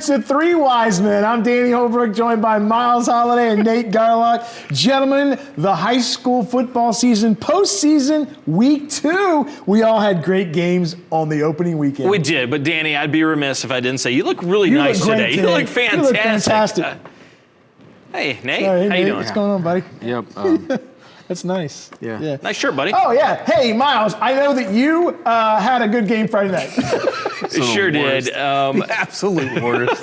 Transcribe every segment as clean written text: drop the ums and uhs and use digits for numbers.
It's the Three Wise Men. I'm Danny Holbrook, joined by Miles Holliday and Nate Garlock. Gentlemen, the high school football season, postseason, week 2. We all had great games on the opening weekend. We did, but Danny, I'd be remiss if I didn't say you look really nice today. You look fantastic. You look fantastic. Hey, Nate. Sorry, how you doing? What's going on, buddy? Yep. That's nice. Yeah. Nice shirt, buddy. Oh, yeah. Hey, Miles, I know that you had a good game Friday night. Sure did. The absolute worst.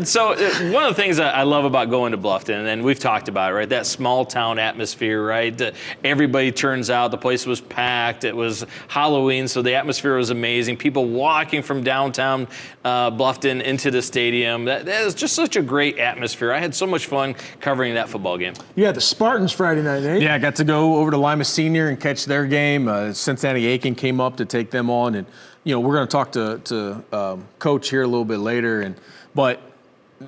So one of the things I love about going to Bluffton, and we've talked about it, right? That small town atmosphere, right? Everybody turns out. The place was packed. It was Halloween, so the atmosphere was amazing. People walking from downtown Bluffton into the stadium. That is just such a great atmosphere. I had so much fun covering that football game. You had the Spartans Friday night, Nate. Yeah, I got to go over to Lima Senior and catch their game. Cincinnati Aiken came up to take them on, and we're going to talk to Coach here a little bit later, but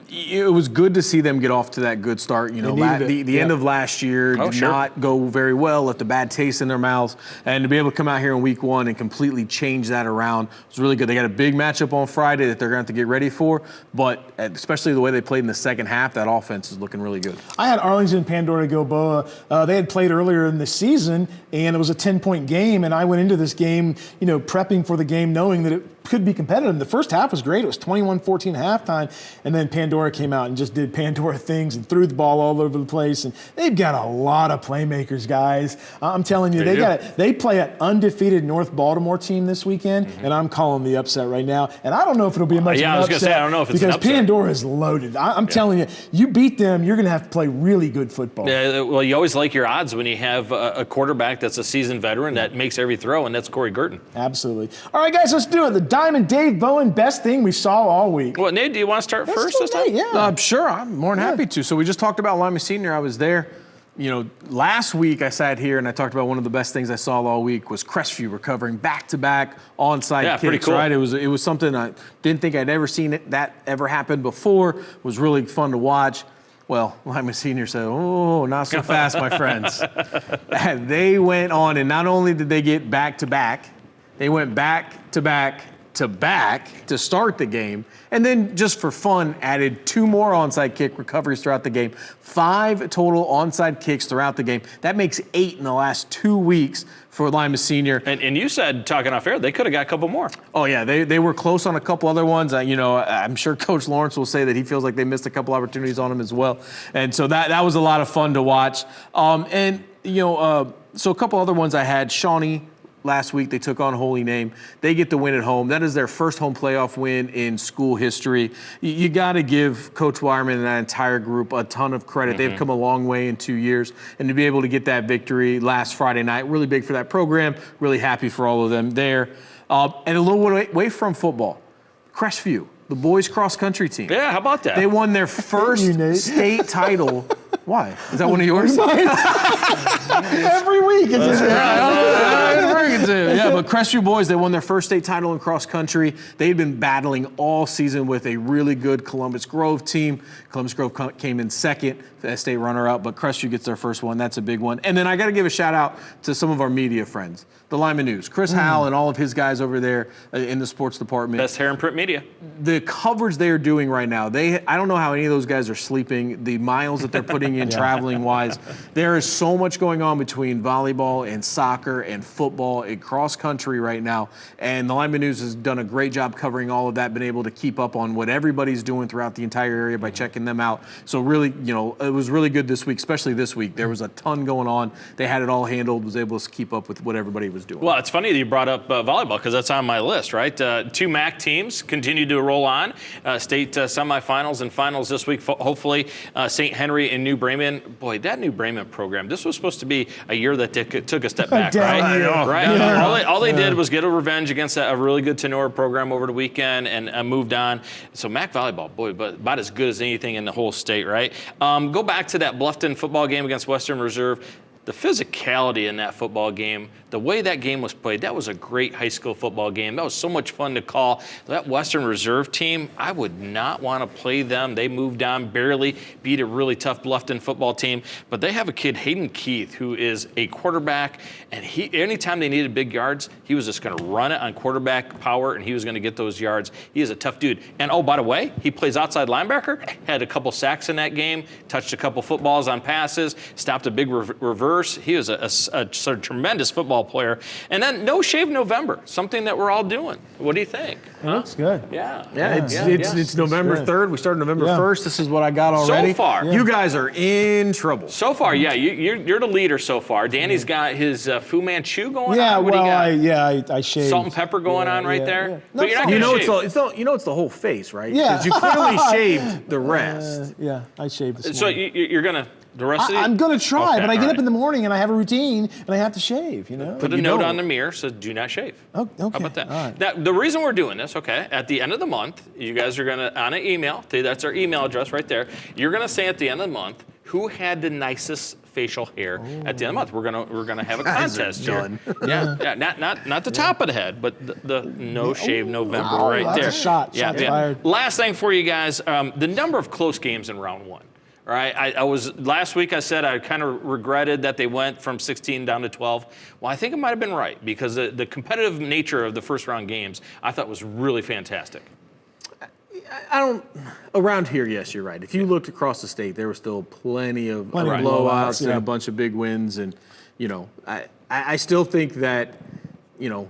it was good to see them get off to that good start. The end of last year did not go very well, left a bad taste in their mouths, and to be able to come out here in week 1 and completely change that around was really good. They got a big matchup on Friday that they're going to have to get ready for, but especially the way they played in the second half, that offense is looking really good. I had Arlington Pandora Gilboa. They had played earlier in the season, and it was a 10-point game, and I went into this game, prepping for the game, knowing that it could be competitive. And the first half was great. It was 21-14 at halftime, and then Pandora came out and just did Pandora things and threw the ball all over the place. And they've got a lot of playmakers, guys. I'm telling you, they play an undefeated North Baltimore team this weekend, and I'm calling the upset right now. And I don't know if it'll be much of an upset. I was going to say, I don't know if it's an upset. Because Pandora is loaded. I'm telling you, you beat them, you're going to have to play really good football. Yeah, well, you always like your odds when you have a quarterback that's a seasoned veteran that makes every throw, and that's Corey Gurton. Absolutely. All right, guys, let's do it. The Diamond Dave Bowen, best thing we saw all week. Well, Nate, do you want to start first this time? Yeah. Sure, I'm more than happy to. So we just talked about Lima Senior. I was there. Last week I sat here and I talked about one of the best things I saw all week was Crestview recovering back-to-back onside kicks. Pretty cool. Right? It was something I didn't think I'd ever seen that ever happen before. It was really fun to watch. Well, Lima Senior said, "Oh, not so fast, my friends." And they went on, and not only did they get back-to-back, they went back-to-back to start the game, and then just for fun added 2 more onside kick recoveries throughout the game. 5 total onside kicks throughout the game. That makes 8 in the last 2 weeks for Lima Senior. And you said, talking off air, they could have got a couple more. Oh, yeah, they were close on a couple other ones. I'm sure Coach Lawrence will say that he feels like they missed a couple opportunities on them as well. And so that was a lot of fun to watch. So a couple other ones I had, Shawnee. Last week, they took on Holy Name. They get the win at home. That is their first home playoff win in school history. You got to give Coach Wireman and that entire group a ton of credit. Mm-hmm. They've come a long way in 2 years. And to be able to get that victory last Friday night, really big for that program. Really happy for all of them there. And a little away from football, Crestview, the boys cross-country team. Yeah, how about that? They won their first state title. Why? Is that one of yours? Every week. Yeah, but Crestview boys, they won their first state title in cross country. They'd been battling all season with a really good Columbus Grove team. Columbus Grove came in second, as state runner-up, but Crestview gets their first one. That's a big one. And then I got to give a shout-out to some of our media friends, the Lima News, Chris Howell and all of his guys over there in the sports department. Best hair and print media. The coverage they are doing right now, I don't know how any of those guys are sleeping. The miles that they're putting in traveling-wise, there is so much going on between volleyball and soccer and football and cross-country right now. And the Lima News has done a great job covering all of that, been able to keep up on what everybody's doing throughout the entire area by checking them out. So really, it was really good this week, especially this week. There was a ton going on. They had it all handled, was able to keep up with what everybody was doing. Well, it's funny that you brought up volleyball because that's on my list, right? 2 MAC teams continue to roll on. State semifinals and finals this week, hopefully. St. Henry and New Bremen. Boy, that New Bremen program, this was supposed to be a year that took a step back, right? Right. Yeah. All they did was get a revenge against a really good Tenor program over the weekend and moved on. So MAC volleyball, boy, but about as good as anything in the whole state, right? Go back to that Bluffton football game against Western Reserve. the physicality in that football game, the way that game was played, that was a great high school football game. That was so much fun to call. That Western Reserve team, I would not want to play them. They moved on, barely beat a really tough Bluffton football team. But they have a kid, Hayden Keith, who is a quarterback, and anytime they needed big yards, he was just going to run it on quarterback power, and he was going to get those yards. He is a tough dude. And oh, by the way, he plays outside linebacker, had a couple sacks in that game, touched a couple footballs on passes, stopped a big reverse. He was a sort of tremendous football player. And then No Shave November, something that we're all doing. What do you think? It looks good. Yeah. It's November 3rd. We started November 1st. This is what I got already. So far. You guys are in trouble. So far, yeah. You're the leader so far. Danny's got his Fu Manchu going Yeah, on. What do you got? I shaved. Salt and pepper going on right there. Yeah. But you're not going to shave. It's the whole face, right? Yeah. Because you clearly shaved the rest. Yeah, I shaved this So morning. you're going to, the rest of the I'm going to try, Okay, but I get all up right. in the morning and I have a routine and I have to shave, you know? Put a note on the mirror says do not shave. Oh, okay. How about that? All right. Now, the reason we're doing this, okay, at the end of the month, you guys are going to, on an email, that's our email address right there, you're going to say at the end of the month who had the nicest facial hair at the end of the month. We're gonna have a contest here. Yeah, not the top of the head, but the No Shave November right that's there. a shot. Shots fired. Last thing for you guys, the number of close games in round one. All right, I was last week. I said I kind of regretted that they went from 16 down to 12. Well, I think it might have been right because the competitive nature of the first round games I thought was really fantastic. Around here, yes, you're right. If you looked across the state, there were still plenty of Right. blowouts Yeah. and a bunch of big wins. And, I still think that,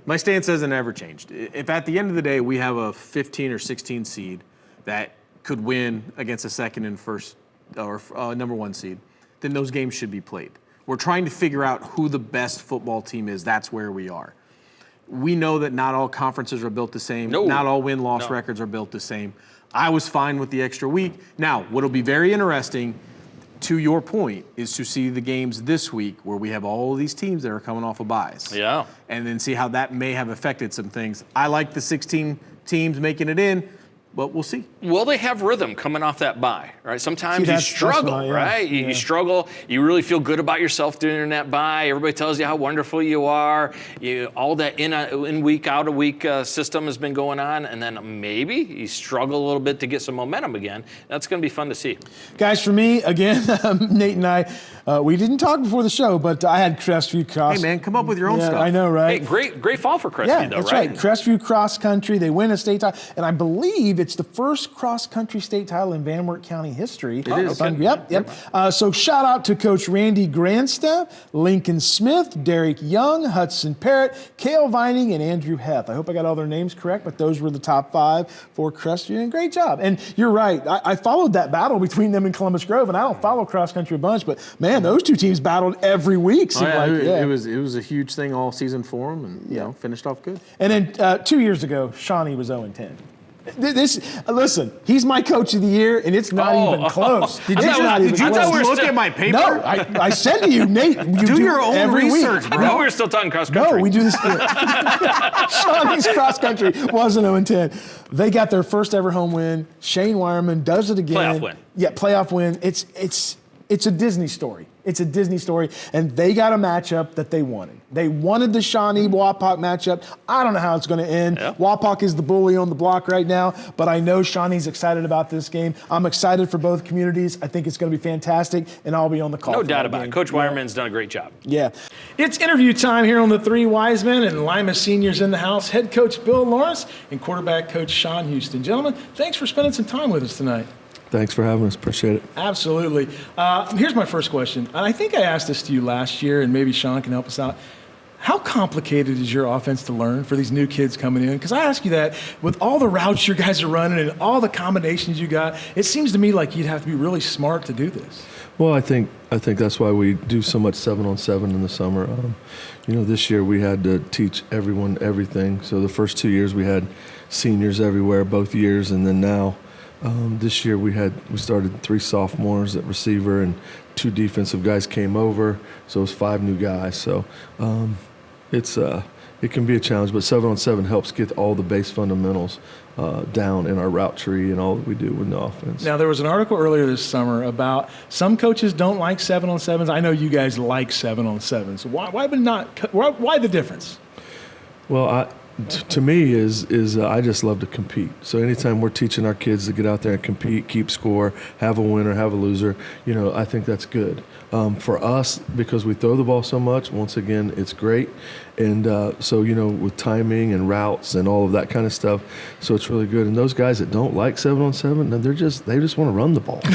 my stance hasn't ever changed. If at the end of the day we have a 15 or 16 seed that could win against a second and first or number one seed, then those games should be played. We're trying to figure out who the best football team is. That's where we are. We know that not all conferences are built the same. No. Not all win-loss records are built the same. I was fine with the extra week. Now, what'll be very interesting, to your point, is to see the games this week where we have all of these teams that are coming off of buys. Yeah. And then see how that may have affected some things. I like the 16 teams making it in, but we'll see. Will they have rhythm coming off that bye, right? Sometimes you that's struggle, why, yeah. right? You struggle. You really feel good about yourself during that bye. Everybody tells you how wonderful you are. All that in week, out of week system has been going on, and then maybe you struggle a little bit to get some momentum again. That's going to be fun to see. Guys, for me, again, Nate and I, we didn't talk before the show, but I had Crestview Cross. Hey, man, come up with your own Yeah, stuff. I know, right? Hey, great fall for Crestview, Yeah, though, that's right? right. Crestview Cross Country, they win a state title, and I believe it's the first cross country state title in Van Wert County history. It is. Okay. Yep. So shout out to Coach Randy Grandstaff, Lincoln Smith, Derek Young, Hudson Parrott, Cale Vining, and Andrew Heth. I hope I got all their names correct, but those were the top 5 for Crestview, and great job. And you're right. I followed that battle between them and Columbus Grove, and I don't follow cross country a bunch, but man, those two teams battled every week. It was a huge thing all season for them, and finished off good. And then 2 years ago, Shawnee was 0-10. Listen, he's my coach of the year, and it's not even close. Did you look at my paper? No, I said to you, Nate, you do your own every research, week. bro. I thought we were still talking cross country. No, we do this. Shawnee's cross country wasn't 0-10. They got their first ever home win. Shane Wireman does it again. Playoff win. Yeah, playoff win. It's a Disney story. It's a Disney story, and they got a matchup that they wanted. They wanted the Shawnee-Wapak matchup. I don't know how it's going to end. Yeah. Wapak is the bully on the block right now, but I know Shawnee's excited about this game. I'm excited for both communities. I think it's going to be fantastic, and I'll be on the call. No for doubt that about game. it. Coach Wireman's done a great job. Yeah. It's interview time here on the Three Wise Men, and Lima Seniors in the house. Head coach Bill Lawrence and quarterback coach Sean Houston. Gentlemen, thanks for spending some time with us tonight. Thanks for having us. Appreciate it. Absolutely. Here's my first question. And I think I asked this to you last year, and maybe Sean can help us out. How complicated is your offense to learn for these new kids coming in? Because I ask you that with all the routes you guys are running and all the combinations you got, it seems to me like you'd have to be really smart to do this. Well, I think that's why we do so much 7-on-7 in the summer. This year we had to teach everyone everything. So the first 2 years we had seniors everywhere, both years, and then now this year we started 3 sophomores at receiver and 2 defensive guys came over, so it was 5 new guys. So it's It can be a challenge, but 7-on-7 helps get all the base fundamentals down in our route tree and all that we do with the offense. Now, there was an article earlier this summer about some coaches don't like 7-on-7s. I know you guys like 7-on-7s. Why the difference? Well, to me is I just love to compete. So anytime we're teaching our kids to get out there and compete, keep score, have a winner, have a loser, I think that's good. For us, because we throw the ball so much, once again, it's great. And so, with timing and routes and all of that kind of stuff, so it's really good. And those guys that don't like 7-on-7, they just want to run the ball. They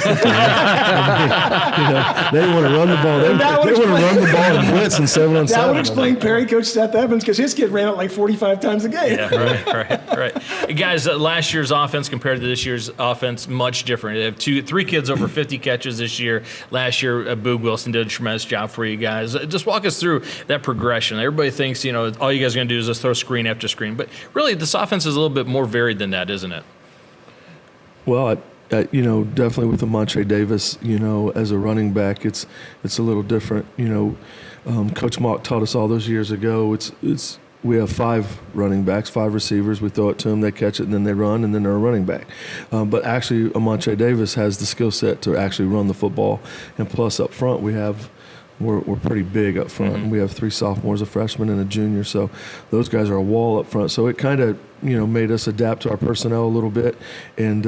want to run the ball. They want to run the ball and blitz in 7-on-7. That would explain Perry, Coach Seth Evans, because his kid ran out like 45 times a game. Yeah, right. Guys, last year's offense compared to this year's offense, much different. They have three kids over 50 catches this year. Last year, Boog Wilson did a tremendous job for you guys. Just walk us through that progression. Everybody thinks, all you guys are going to do is just throw screen after screen. But really, this offense is a little bit more varied than that, isn't it? Well, definitely with Amontre Davis, as a running back, it's a little different. Coach Mock taught us all those years ago. We have 5 running backs, 5 receivers. We throw it to them, they catch it, and then they run, and then they're a running back. But actually, Amontre Davis has the skill set to actually run the football. And plus, up front, we're pretty big up front. Mm-hmm. We have 3 sophomores, a freshman, and a junior. So those guys are a wall up front. So it kind of, made us adapt to our personnel a little bit. And,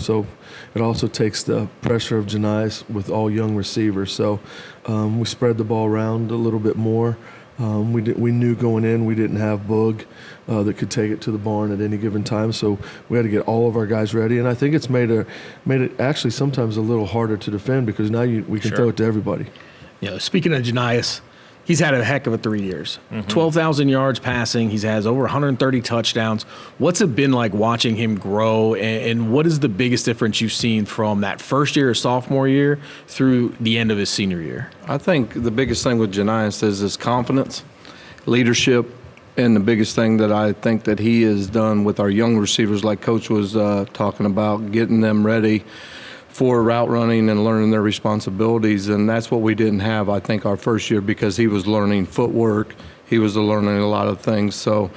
so it also takes the pressure of Janias with all young receivers. So we spread the ball around a little bit more. We knew going in we didn't have Boog that could take it to the barn at any given time, so we had to get all of our guys ready. And I think it's made it actually sometimes a little harder to defend because now we can throw it to everybody. Speaking of Janias, he's had a heck of a 3 years. 12,000 yards passing. He has over 130 touchdowns. What's it been like watching him grow, and what is the biggest difference you've seen from that first year or sophomore year through the end of his senior year? I think the biggest thing with Janias is his confidence, leadership, and the biggest thing that I think that he has done with our young receivers, like Coach was talking about, getting them ready for route running and learning their responsibilities. And that's what we didn't have, I think, our first year because he was learning footwork. He was learning a lot of things. So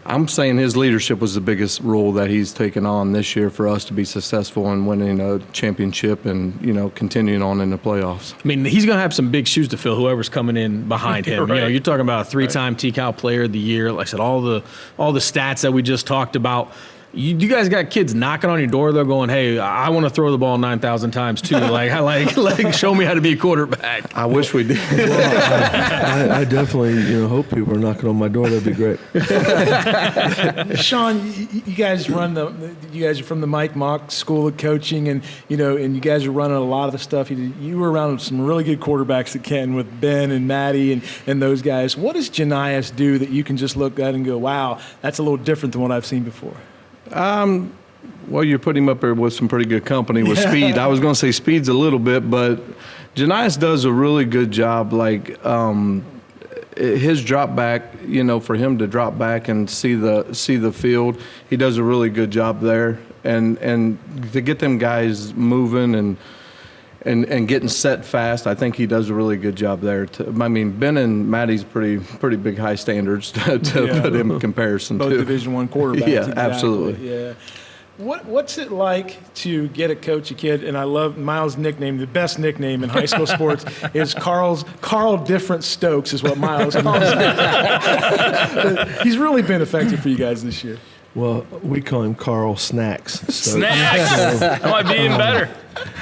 I'm saying his leadership was the biggest role that he's taken on this year for us to be successful in winning a championship and, continuing on in the playoffs. I mean, he's going to have some big shoes to fill, whoever's coming in behind him. Right. You're talking about a 3-time T-Cal player of the year. Like I said, all the stats that we just talked about. You guys got kids knocking on your door. They're going, "Hey, I want to throw the ball 9,000 times too. Like, show me how to be a quarterback." I wish we did. Well, I definitely, hope people are knocking on my door. That'd be great. Sean, you guys you guys are from the Mike Mock School of Coaching, and and you guys are running a lot of the stuff. You were around some really good quarterbacks at Kenton with Ben and Maddie and those guys. What does Janias do that you can just look at and go, "Wow, that's a little different than what I've seen before"? Well, you're putting him up there with some pretty good company with Speed. I was going to say Speed's a little bit, but Janias does a really good job. Like his drop back, for him to drop back and see the field, he does a really good job there. And to get them guys moving and getting set fast, I think he does a really good job there. Ben and Maddie's pretty big high standards to put in comparison to. Both Division I quarterbacks. Yeah, exactly. absolutely. Yeah. What's it like to get a coach a kid? And I love Miles' nickname. The best nickname in high school sports is Carl Different Stokes is what Miles calls him. He's really been effective for you guys this year. Well, we call him Carl Snacks. Snacks! That might be even better.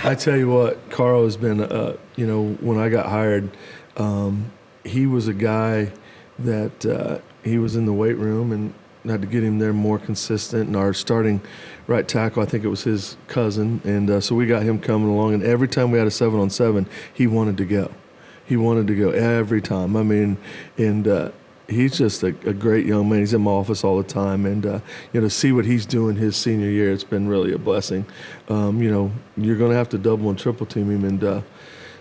I tell you what, Carl has been, when I got hired, he was a guy that he was in the weight room and had to get him there more consistent. And our starting right tackle, I think it was his cousin. And so we got him coming along. And every time we had a 7-on-7, he wanted to go. He wanted to go every time. I mean, and he's just a great young man. He's in my office all the time. And, to see what he's doing his senior year, it's been really a blessing. You're going to have to double and triple team him. And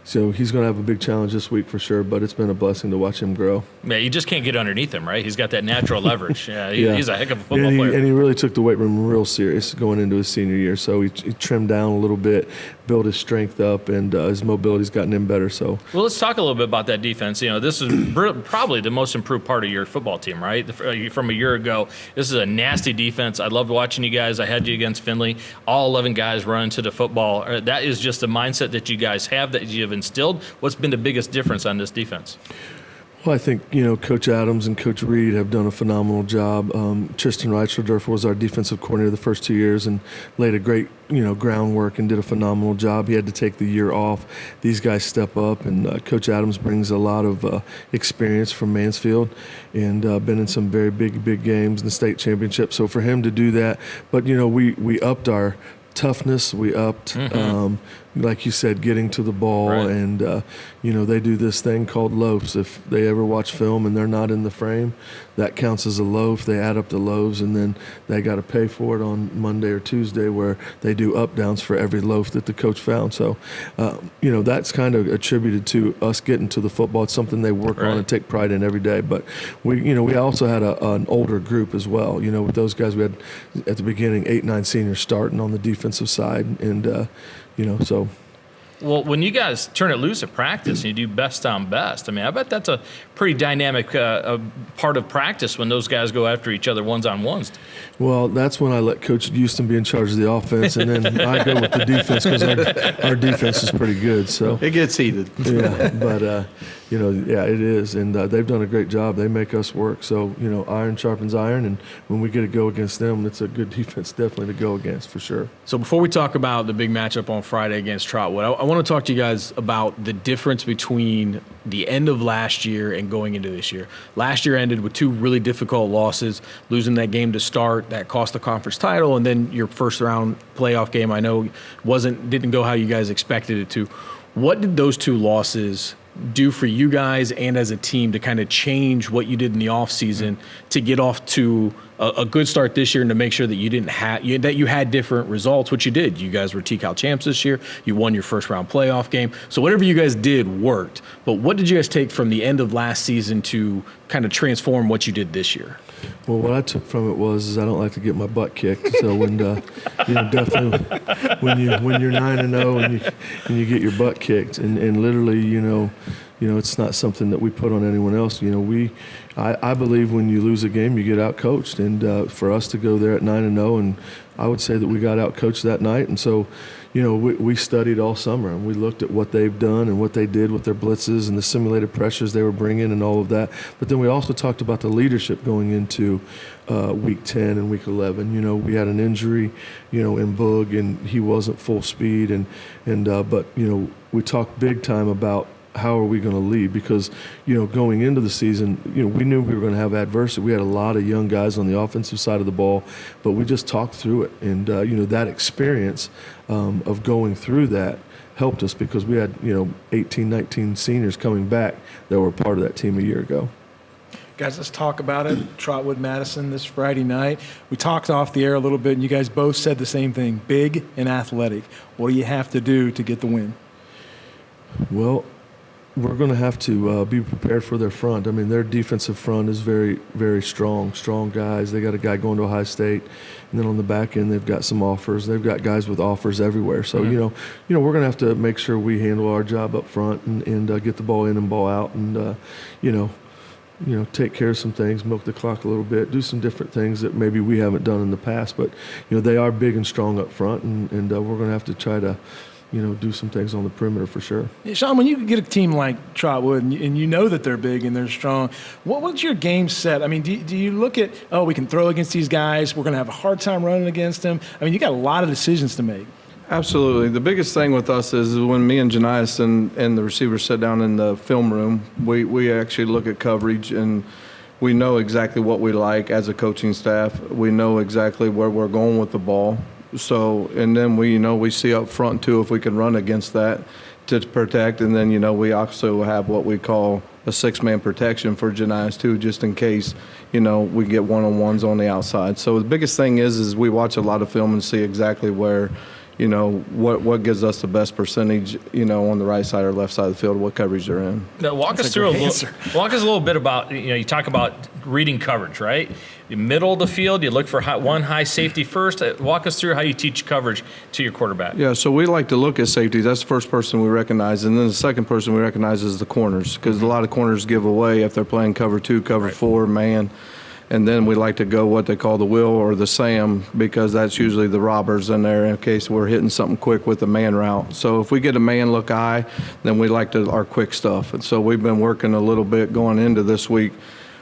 So he's going to have a big challenge this week for sure, but it's been a blessing to watch him grow. Yeah, you just can't get underneath him, right? He's got that natural leverage. Yeah, he's a heck of a football and player. And he really took the weight room real serious going into his senior year. So he trimmed down a little bit, built his strength up, and his mobility's gotten him better. So, well, let's talk a little bit about that defense. This is probably the most improved part of your football team, right? From a year ago, this is a nasty defense. I loved watching you guys. I had you against Finley. All 11 guys running to the football. That is just the mindset that you guys have, that you have instilled. What's been the biggest difference on this defense? Well, I think, Coach Adams and Coach Reed have done a phenomenal job. Tristan Reichlerdorfer was our defensive coordinator the first 2 years and laid a great, groundwork and did a phenomenal job. He had to take the year off. These guys step up, and Coach Adams brings a lot of experience from Mansfield and been in some very big games in the state championship. So for him to do that, but, we upped our toughness. We upped, like you said, getting to the ball. Right. And, they do this thing called loafs. If they ever watch film and they're not in the frame, that counts as a loaf. They add up the loaves, and then they got to pay for it on Monday or Tuesday, where they do up-downs for every loaf that the coach found. So, that's kind of attributed to us getting to the football. It's something they work on and take pride in every day. But we also had an older group as well. With those guys, we had at the beginning 8, 9 seniors starting on the defensive side, and so. Well, when you guys turn it loose at practice and you do best on best, I bet that's a pretty dynamic part of practice when those guys go after each other ones-on-ones. Well, that's when I let Coach Houston be in charge of the offense, and then I go with the defense because our defense is pretty good. So It gets heated. Yeah, but it is, and they've done a great job. They make us work. So iron sharpens iron, and when we get to go against them, it's a good defense definitely to go against for sure. So before we talk about the big matchup on Friday against Trotwood, I want to talk to you guys about the difference between the end of last year and going into this year. Last year ended with 2 really difficult losses, losing that game to start that cost the conference title, and then your first round playoff game, I know didn't go how you guys expected it to. What did those 2 losses do for you guys and as a team to kind of change what you did in the offseason to get off to a good start this year and to make sure that you had different results, which you did? You guys were TCAL champs this year. You won your first round playoff game. So whatever you guys did worked. But what did you guys take from the end of last season to kind of transform what you did this year? Well, what I took from it was I don't like to get my butt kicked. So when definitely when you're 9-0 and you get your butt kicked, and literally it's not something that we put on anyone else. I believe when you lose a game, you get out-coached. And for us to go there at 9-0, and I would say that we got out-coached that night. And so, we studied all summer, and we looked at what they've done and what they did with their blitzes and the simulated pressures they were bringing and all of that. But then we also talked about the leadership going into week 10 and week 11. We had an injury, in Boog, and he wasn't full speed. But we talked big time about how are we going to lead, because going into the season we knew we were going to have adversity. We had a lot of young guys on the offensive side of the ball, but we just talked through it, and that experience of going through that helped us, because we had 18, 19 seniors coming back that were part of that team a year ago. Guys, let's talk about it. Trotwood Madison this Friday night. We talked off the air a little bit, and you guys both said the same thing: big and athletic. What do you have to do to get the win? Well, we're going to have to be prepared for their front. Their defensive front is very, very strong guys. They got a guy going to Ohio State, and then on the back end they've got some offers. They've got guys with offers everywhere. So we're going to have to make sure we handle our job up front and get the ball in and ball out, and take care of some things, milk the clock a little bit, do some different things that maybe we haven't done in the past. But they are big and strong up front, and we're going to have to try to do some things on the perimeter for sure. Yeah, Sean, when you get a team like Trotwood and you know that they're big and they're strong, what's your game set? Do you look at, we can throw against these guys, we're going to have a hard time running against them? You got a lot of decisions to make. Absolutely. The biggest thing with us is when me and Janias and the receivers sit down in the film room, we actually look at coverage, and we know exactly what we like as a coaching staff. We know exactly where we're going with the ball. So, and then we see up front too if we can run against that to protect, and then we also have what we call a 6-man protection for Janias too, just in case we get one-on-ones on the outside. So the biggest thing is we watch a lot of film and see exactly where what gives us the best percentage, on the right side or left side of the field, what coverage they're in. Now, walk us a little bit about, you talk about reading coverage, right? The middle of the field, you look for one high safety first. Walk us through how you teach coverage to your quarterback. Yeah, so we like to look at safeties. That's the first person we recognize. And then the second person we recognize is the corners, because a lot of corners give away if they're playing cover 2, cover 4, man. And then we like to go what they call the Will or the Sam, because that's usually the robbers in there in case we're hitting something quick with the man route. So if we get a man look eye, then we like our quick stuff. And so we've been working a little bit going into this week.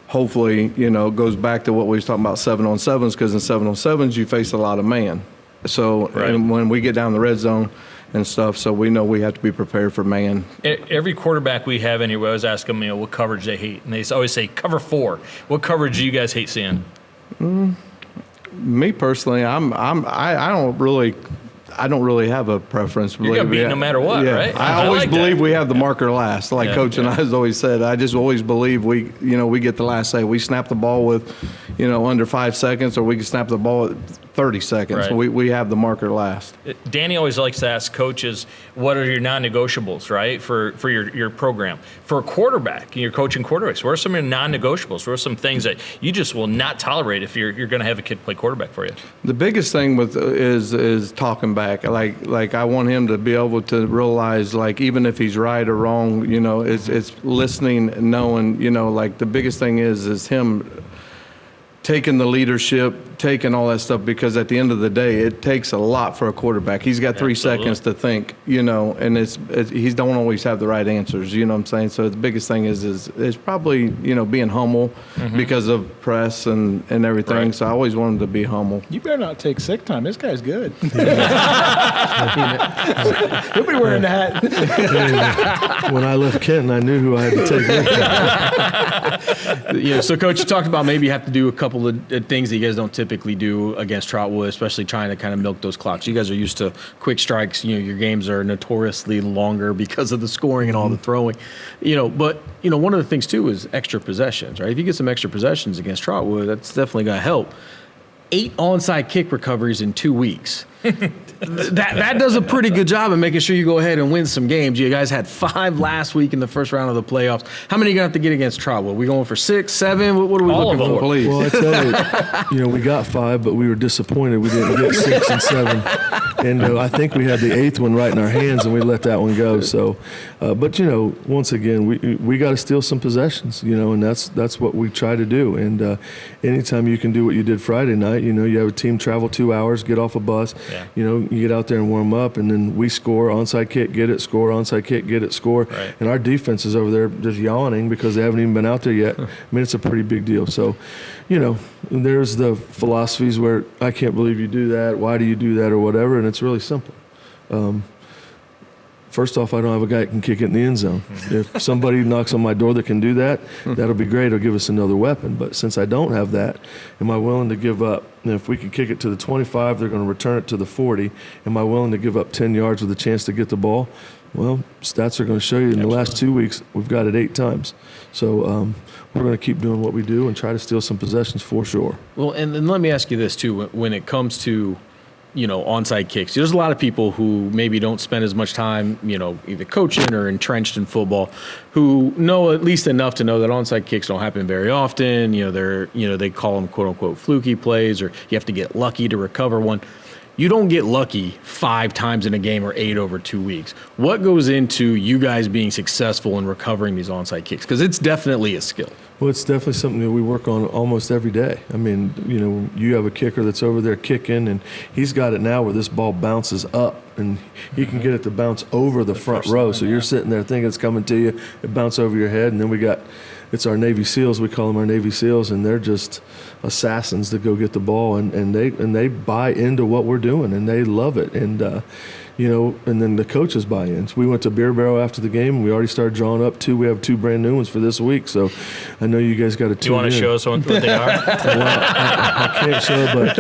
Hopefully, it goes back to what we was talking about 7-on-7s, because in 7-on-7s you face a lot of man. So and when we get down the red zone and stuff, so we know we have to be prepared for man. Every quarterback we have anywhere, I always ask them, what coverage they hate, and they always say cover 4. What coverage do you guys hate seeing? Me personally, I don't really have a preference. You're gonna beat no matter what, right? I always believe we have the marker last, like Coach and I has always said. I just always believe we get the last say. We snap the ball with, under 5 seconds, or we can snap the ball at 30 seconds. Right. We have the marker last. Danny always likes to ask coaches, what are your non-negotiables, right, for your program? For a quarterback, you're coaching quarterbacks, what are some of your non-negotiables? What are some things that you just will not tolerate if you're going to have a kid play quarterback for you? The biggest thing is talking back. Like I want him to be able to realize, like, even if he's right or wrong, it's listening, knowing, like the biggest thing is him taking the leadership, taking all that stuff, because at the end of the day, it takes a lot for a quarterback. He's got 3 seconds to think, and he don't always have the right answers, you know what I'm saying? So the biggest thing is probably, being humble because of press and everything. Right. So I always want him to be humble. You better not take sick time. This guy's good. He'll be wearing the hat. When I left Kenton, I knew who I had to take with me. So Coach, you talked about maybe you have to do a couple of things that you guys don't typically do against Trotwood, especially trying to kind of milk those clocks. You guys are used to quick strikes. Your games are notoriously longer because of the scoring and all the throwing. But one of the things too is extra possessions, right? If you get some extra possessions against Trotwood, that's definitely going to help. 8 onside kick recoveries in 2 weeks. That does a pretty good job of making sure you go ahead and win some games. You guys had 5 last week in the first round of the playoffs. How many are you going to have to get against Trotwood? We going for 6, 7? What are we looking for? Please. Well, I tell you, we got 5, but we were disappointed we didn't get 6 and 7. And I think we had the 8th one right in our hands, and we let that one go. So, but once again, we got to steal some possessions, and that's what we try to do. And anytime you can do what you did Friday night, you have a team travel 2 hours, get off a bus, you get out there and warm up, and then we score, onside kick, get it, score, onside kick, get it, score. Right. And our defense is over there just yawning because they haven't even been out there yet. I mean, it's a pretty big deal. So, there's the philosophies where I can't believe you do that, why do you do that, or whatever, and it's really simple. First off, I don't have a guy that can kick it in the end zone. If somebody knocks on my door that can do that, that'll be great. It'll give us another weapon. But since I don't have that, am I willing to give up? And if we can kick it to the 25, they're going to return it to the 40. Am I willing to give up 10 yards with a chance to get the ball? Well, stats are going to show you in the last 2 weeks, we've got it 8 times. So we're going to keep doing what we do and try to steal some possessions for sure. Well, and let me ask you this, too. When it comes to onside kicks. There's a lot of people who maybe don't spend as much time, either coaching or entrenched in football, who know at least enough to know that onside kicks don't happen very often. They call them quote unquote fluky plays, or you have to get lucky to recover one. You don't get lucky 5 times in a game or 8 over 2 weeks. What goes into you guys being successful in recovering these onside kicks? Because it's definitely a skill. Well, it's definitely something that we work on almost every day. I mean, you have a kicker that's over there kicking, and he's got it now where this ball bounces up, and he can get it to bounce over the front row. So you're sitting there thinking it's coming to you, it bounces over your head, and then it's our Navy SEALs. We call them our Navy SEALs, and they're just assassins that go get the ball, and they buy into what we're doing, and they love it. And and then the coaches buy in. So we went to Beer Barrel after the game, and we already started drawing up 2. We have 2 brand new ones for this week. So I know you guys got to tune in. Do you want to show us what they are? Well, I can't show, but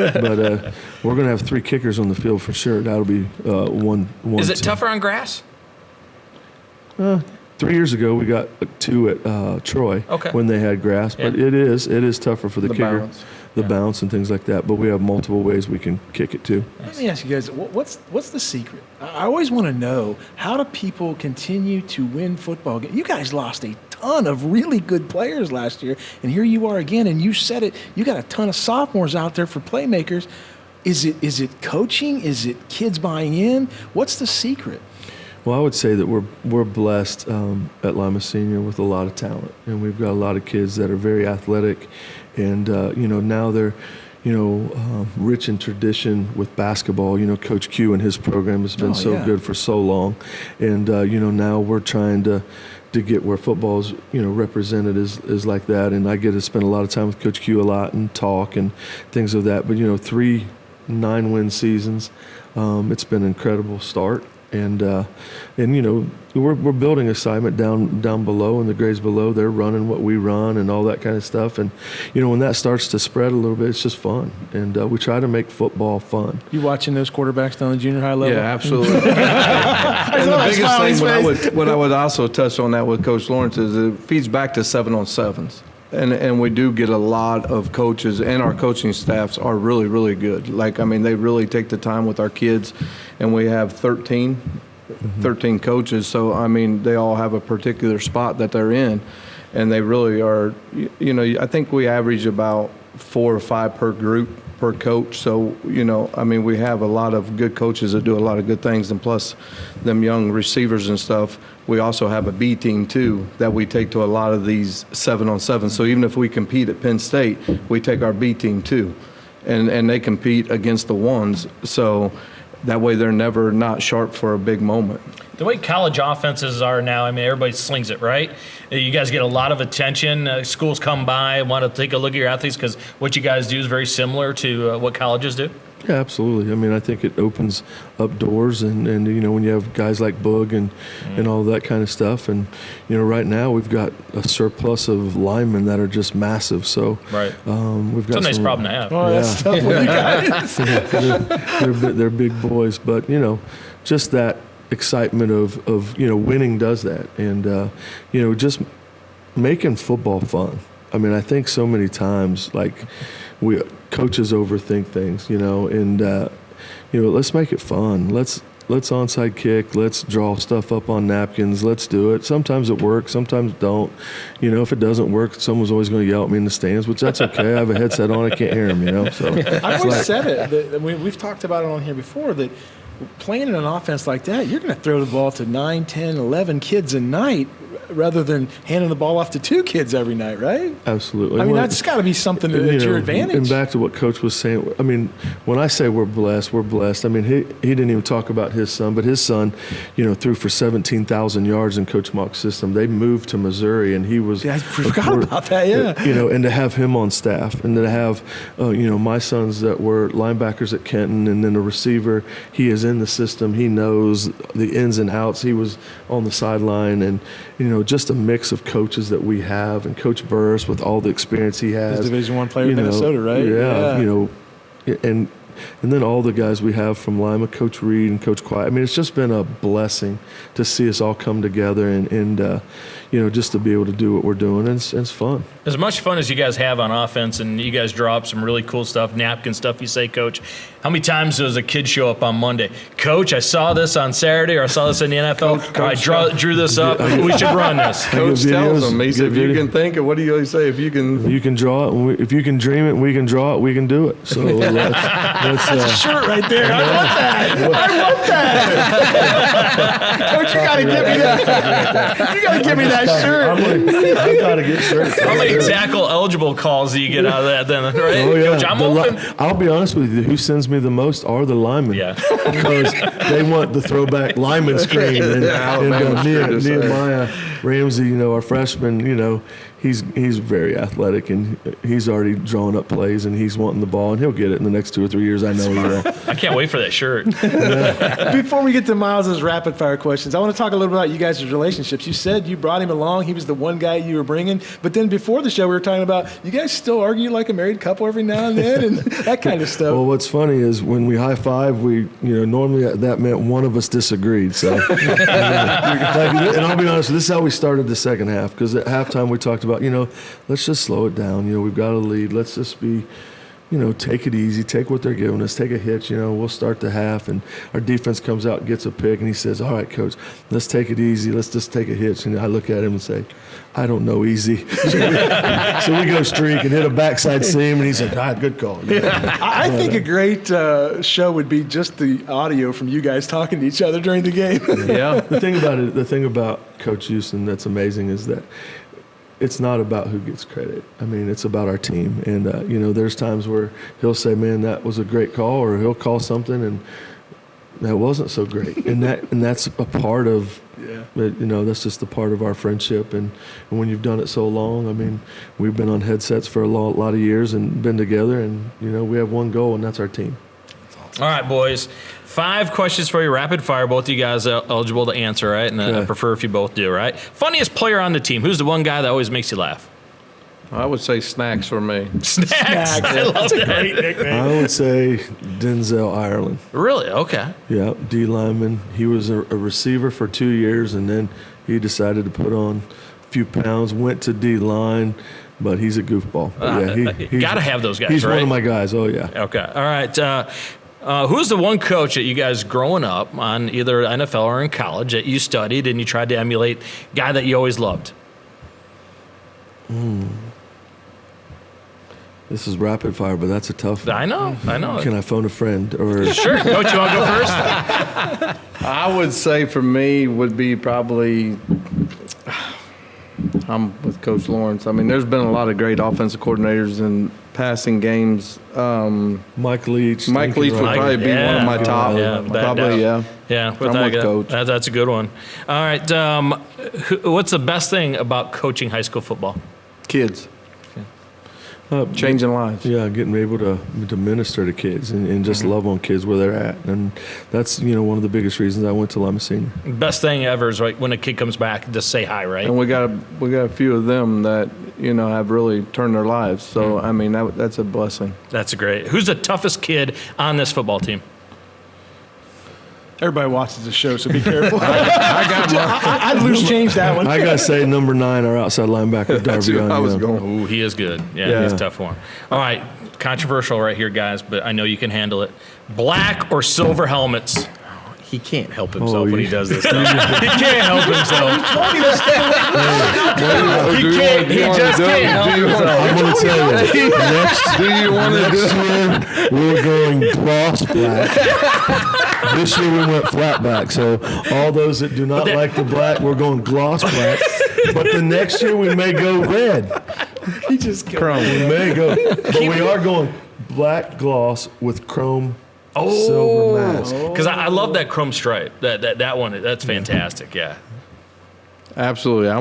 we're going to have 3 kickers on the field for sure. That'll be one. Is it tougher on grass? 3 years ago, we got 2 at Troy when they had grass, but it is tougher for the kicker. Balance. the bounce and things like that. But we have multiple ways we can kick it too. Let me ask you guys, what's the secret? I always want to know, how do people continue to win football games? You guys lost a ton of really good players last year, and here you are again, and you said it, you got a ton of sophomores out there for playmakers. Is it coaching? Is it kids buying in? What's the secret? Well, I would say that we're blessed at Lima Senior with a lot of talent, and we've got a lot of kids that are very athletic, and now they're rich in tradition with basketball. Coach Q and his program has been good for so long, and now we're trying to get where football is represented is like that, and I get to spend a lot of time with Coach Q a lot and talk and things of that. But 3 9-win seasons, it's been an incredible start. And we're building assignment down below, and the grades below, they're running what we run and all that kind of stuff. And when that starts to spread a little bit, it's just fun. And we try to make football fun. You watching those quarterbacks down the junior high level? Yeah, absolutely. And the biggest thing, what I would also touch on that with Coach Lawrence is it feeds back to 7-on-7s. And we do get a lot of coaches, and our coaching staffs are really, really good. They really take the time with our kids, and we have 13 coaches. So, they all have a particular spot that they're in, and they really are, I think we average about 4 or 5 per group, per coach. So, we have a lot of good coaches that do a lot of good things, and plus them young receivers and stuff. We also have a B team, too, that we take to a lot of these 7-on-7. So even if we compete at Penn State, we take our B team, too, and they compete against the ones. So that way they're never not sharp for a big moment. The way college offenses are now, everybody slings it, right? You guys get a lot of attention. Schools come by and want to take a look at your athletes because what you guys do is very similar to what colleges do. Yeah, absolutely. I think it opens up doors, and when you have guys like Boog and all that kind of stuff, and right now we've got a surplus of linemen that are just massive. So right, we've got it's a nice problem to have. Oh, yeah. That's tough with you guys. They're big boys, but just that excitement of winning does that, and just making football fun. I think so many times coaches overthink things, and let's make it fun. Let's onside kick. Let's draw stuff up on napkins. Let's do it. Sometimes it works. Sometimes it don't. If it doesn't work, someone's always going to yell at me in the stands, which that's okay. I have a headset on. I can't hear them. So I've always said it. We've talked about it on here before that playing in an offense like that, you're going to throw the ball to 9, 10, 11 kids a night rather than handing the ball off to 2 kids every night, right? Absolutely. That's got to be something that's your advantage. And back to what Coach was saying, when I say we're blessed, we're blessed. He didn't even talk about his son, but his son, threw for 17,000 yards in Coach Mock's system. They moved to Missouri, and he was. Yeah, I forgot about that, yeah. And to have him on staff, and to have, my sons that were linebackers at Kenton, and then a receiver, he is in the system. He knows the ins and outs. He was on the sideline, and, just a mix of coaches that we have, and Coach Burris with all the experience he has. He's Division I player in Minnesota, right? Yeah, and then all the guys we have from Lima, Coach Reed and Coach Quiet. It's just been a blessing to see us all come together and just to be able to do what we're doing. And it's fun. As much fun as you guys have on offense, and you guys draw up some really cool stuff, napkin stuff, you say, Coach, how many times does a kid show up on Monday? Coach, I saw this on Saturday, or I saw this in the NFL. Coach, I drew this up. We should run this. Coach tells them, he said, if you can think it, what do you always say? If you can draw it, if you can dream it, we can draw it, we can do it. So that's a shirt right there. I want that. Coach, you got to give me that. You got to give me that shirt. I've got to get shirts. How many tackle eligible calls do you get out of that then? Right? Oh, yeah. Coach, I'm open. I'll be honest with you. Who sends me the most are the linemen. Yeah. Because they want the throwback lineman screen. And Nehemiah Ramsey, our freshman, he's very athletic, and he's already drawn up plays, and he's wanting the ball, and he'll get it in the next 2 or 3 years. I know he will. I can't wait for that shirt. Before we get to Miles's rapid fire questions, I want to talk a little bit about you guys' relationships. You said you brought him along. He was the one guy you were bringing. But then before the show, we were talking about you guys still argue like a married couple every now and then and that kind of stuff. Well, what's funny is when we high five, normally that meant one of us disagreed. So, and I'll be honest, this is how we started the second half, because at halftime we talked about, let's just slow it down. We've got a lead. Let's just be, take it easy, take what they're giving us, take a hit. We'll start the half, and our defense comes out and gets a pick, and he says, all right, coach, let's take it easy. Let's just take a hitch. And I look at him and say, I don't know easy. So we go streak and hit a backside seam, and he said, good call. I think a great show would be just the audio from you guys talking to each other during the game. Yeah. The thing about Coach Houston that's amazing is that it's not about who gets credit. I mean, it's about our team. And, there's times where he'll say, man, that was a great call, or he'll call something and that wasn't so great. And that's a part of, that's just a part of our friendship. And when you've done it so long, I mean, we've been on headsets for a lot of years and been together, and, we have one goal, and that's our team. All right, boys. 5 questions for you, rapid fire. Both of you guys are eligible to answer, right? And I prefer if you both do, right? Funniest player on the team. Who's the one guy that always makes you laugh? I would say Snacks for me. Snacks. I love that. Great nickname. I would say Denzel Ireland. Really? Okay. Yeah, D lineman. He was a receiver for 2 years, and then he decided to put on a few pounds, went to D line, but he's a goofball. He's got to have those guys, he's right? one of my guys. Oh, yeah. Okay. All right. Who's the one coach that you guys growing up on either NFL or in college that you studied and you tried to emulate, guy that you always loved? This is rapid fire, but that's a tough one. I know. Can I phone a friend? Or Sure. Coach, you want to go first? I would say for me would be probably I'm with Coach Lawrence. I mean, there's been a lot of great offensive coordinators in passing games. Mike Leach. Mike Leach would probably be one of my top. Probably, yeah. Yeah, I'm with Coach. That's a good one. All right. What's the best thing about coaching high school football? Kids. Changing lives. Yeah, getting able to minister to kids and just love on kids where they're at. And that's, one of the biggest reasons I went to Lima Senior. Best thing ever is when a kid comes back, just say hi, right? And we got a few of them that, have really turned their lives. So, I mean, that's a blessing. That's great. Who's the toughest kid on this football team? Everybody watches the show, so be careful. I'd loose change that one. I got to say, number 9, our outside linebacker, That's Darby. who I was going. Ooh, he is good. Yeah, he's a tough one. All right, controversial right here, guys, but I know you can handle it. Black or silver helmets? He can't help himself when he does this stuff. He can't help himself. He just can't help himself. I'm going to tell you, next year, we're going gloss black. This year we went flat back. So all those that do not like the black, we're going gloss black. But the next year we may go red. He just Chrome. We may go. But we are going black gloss with chrome silver mask. Because I love that chrome stripe. That one, that's fantastic, yeah. Absolutely. I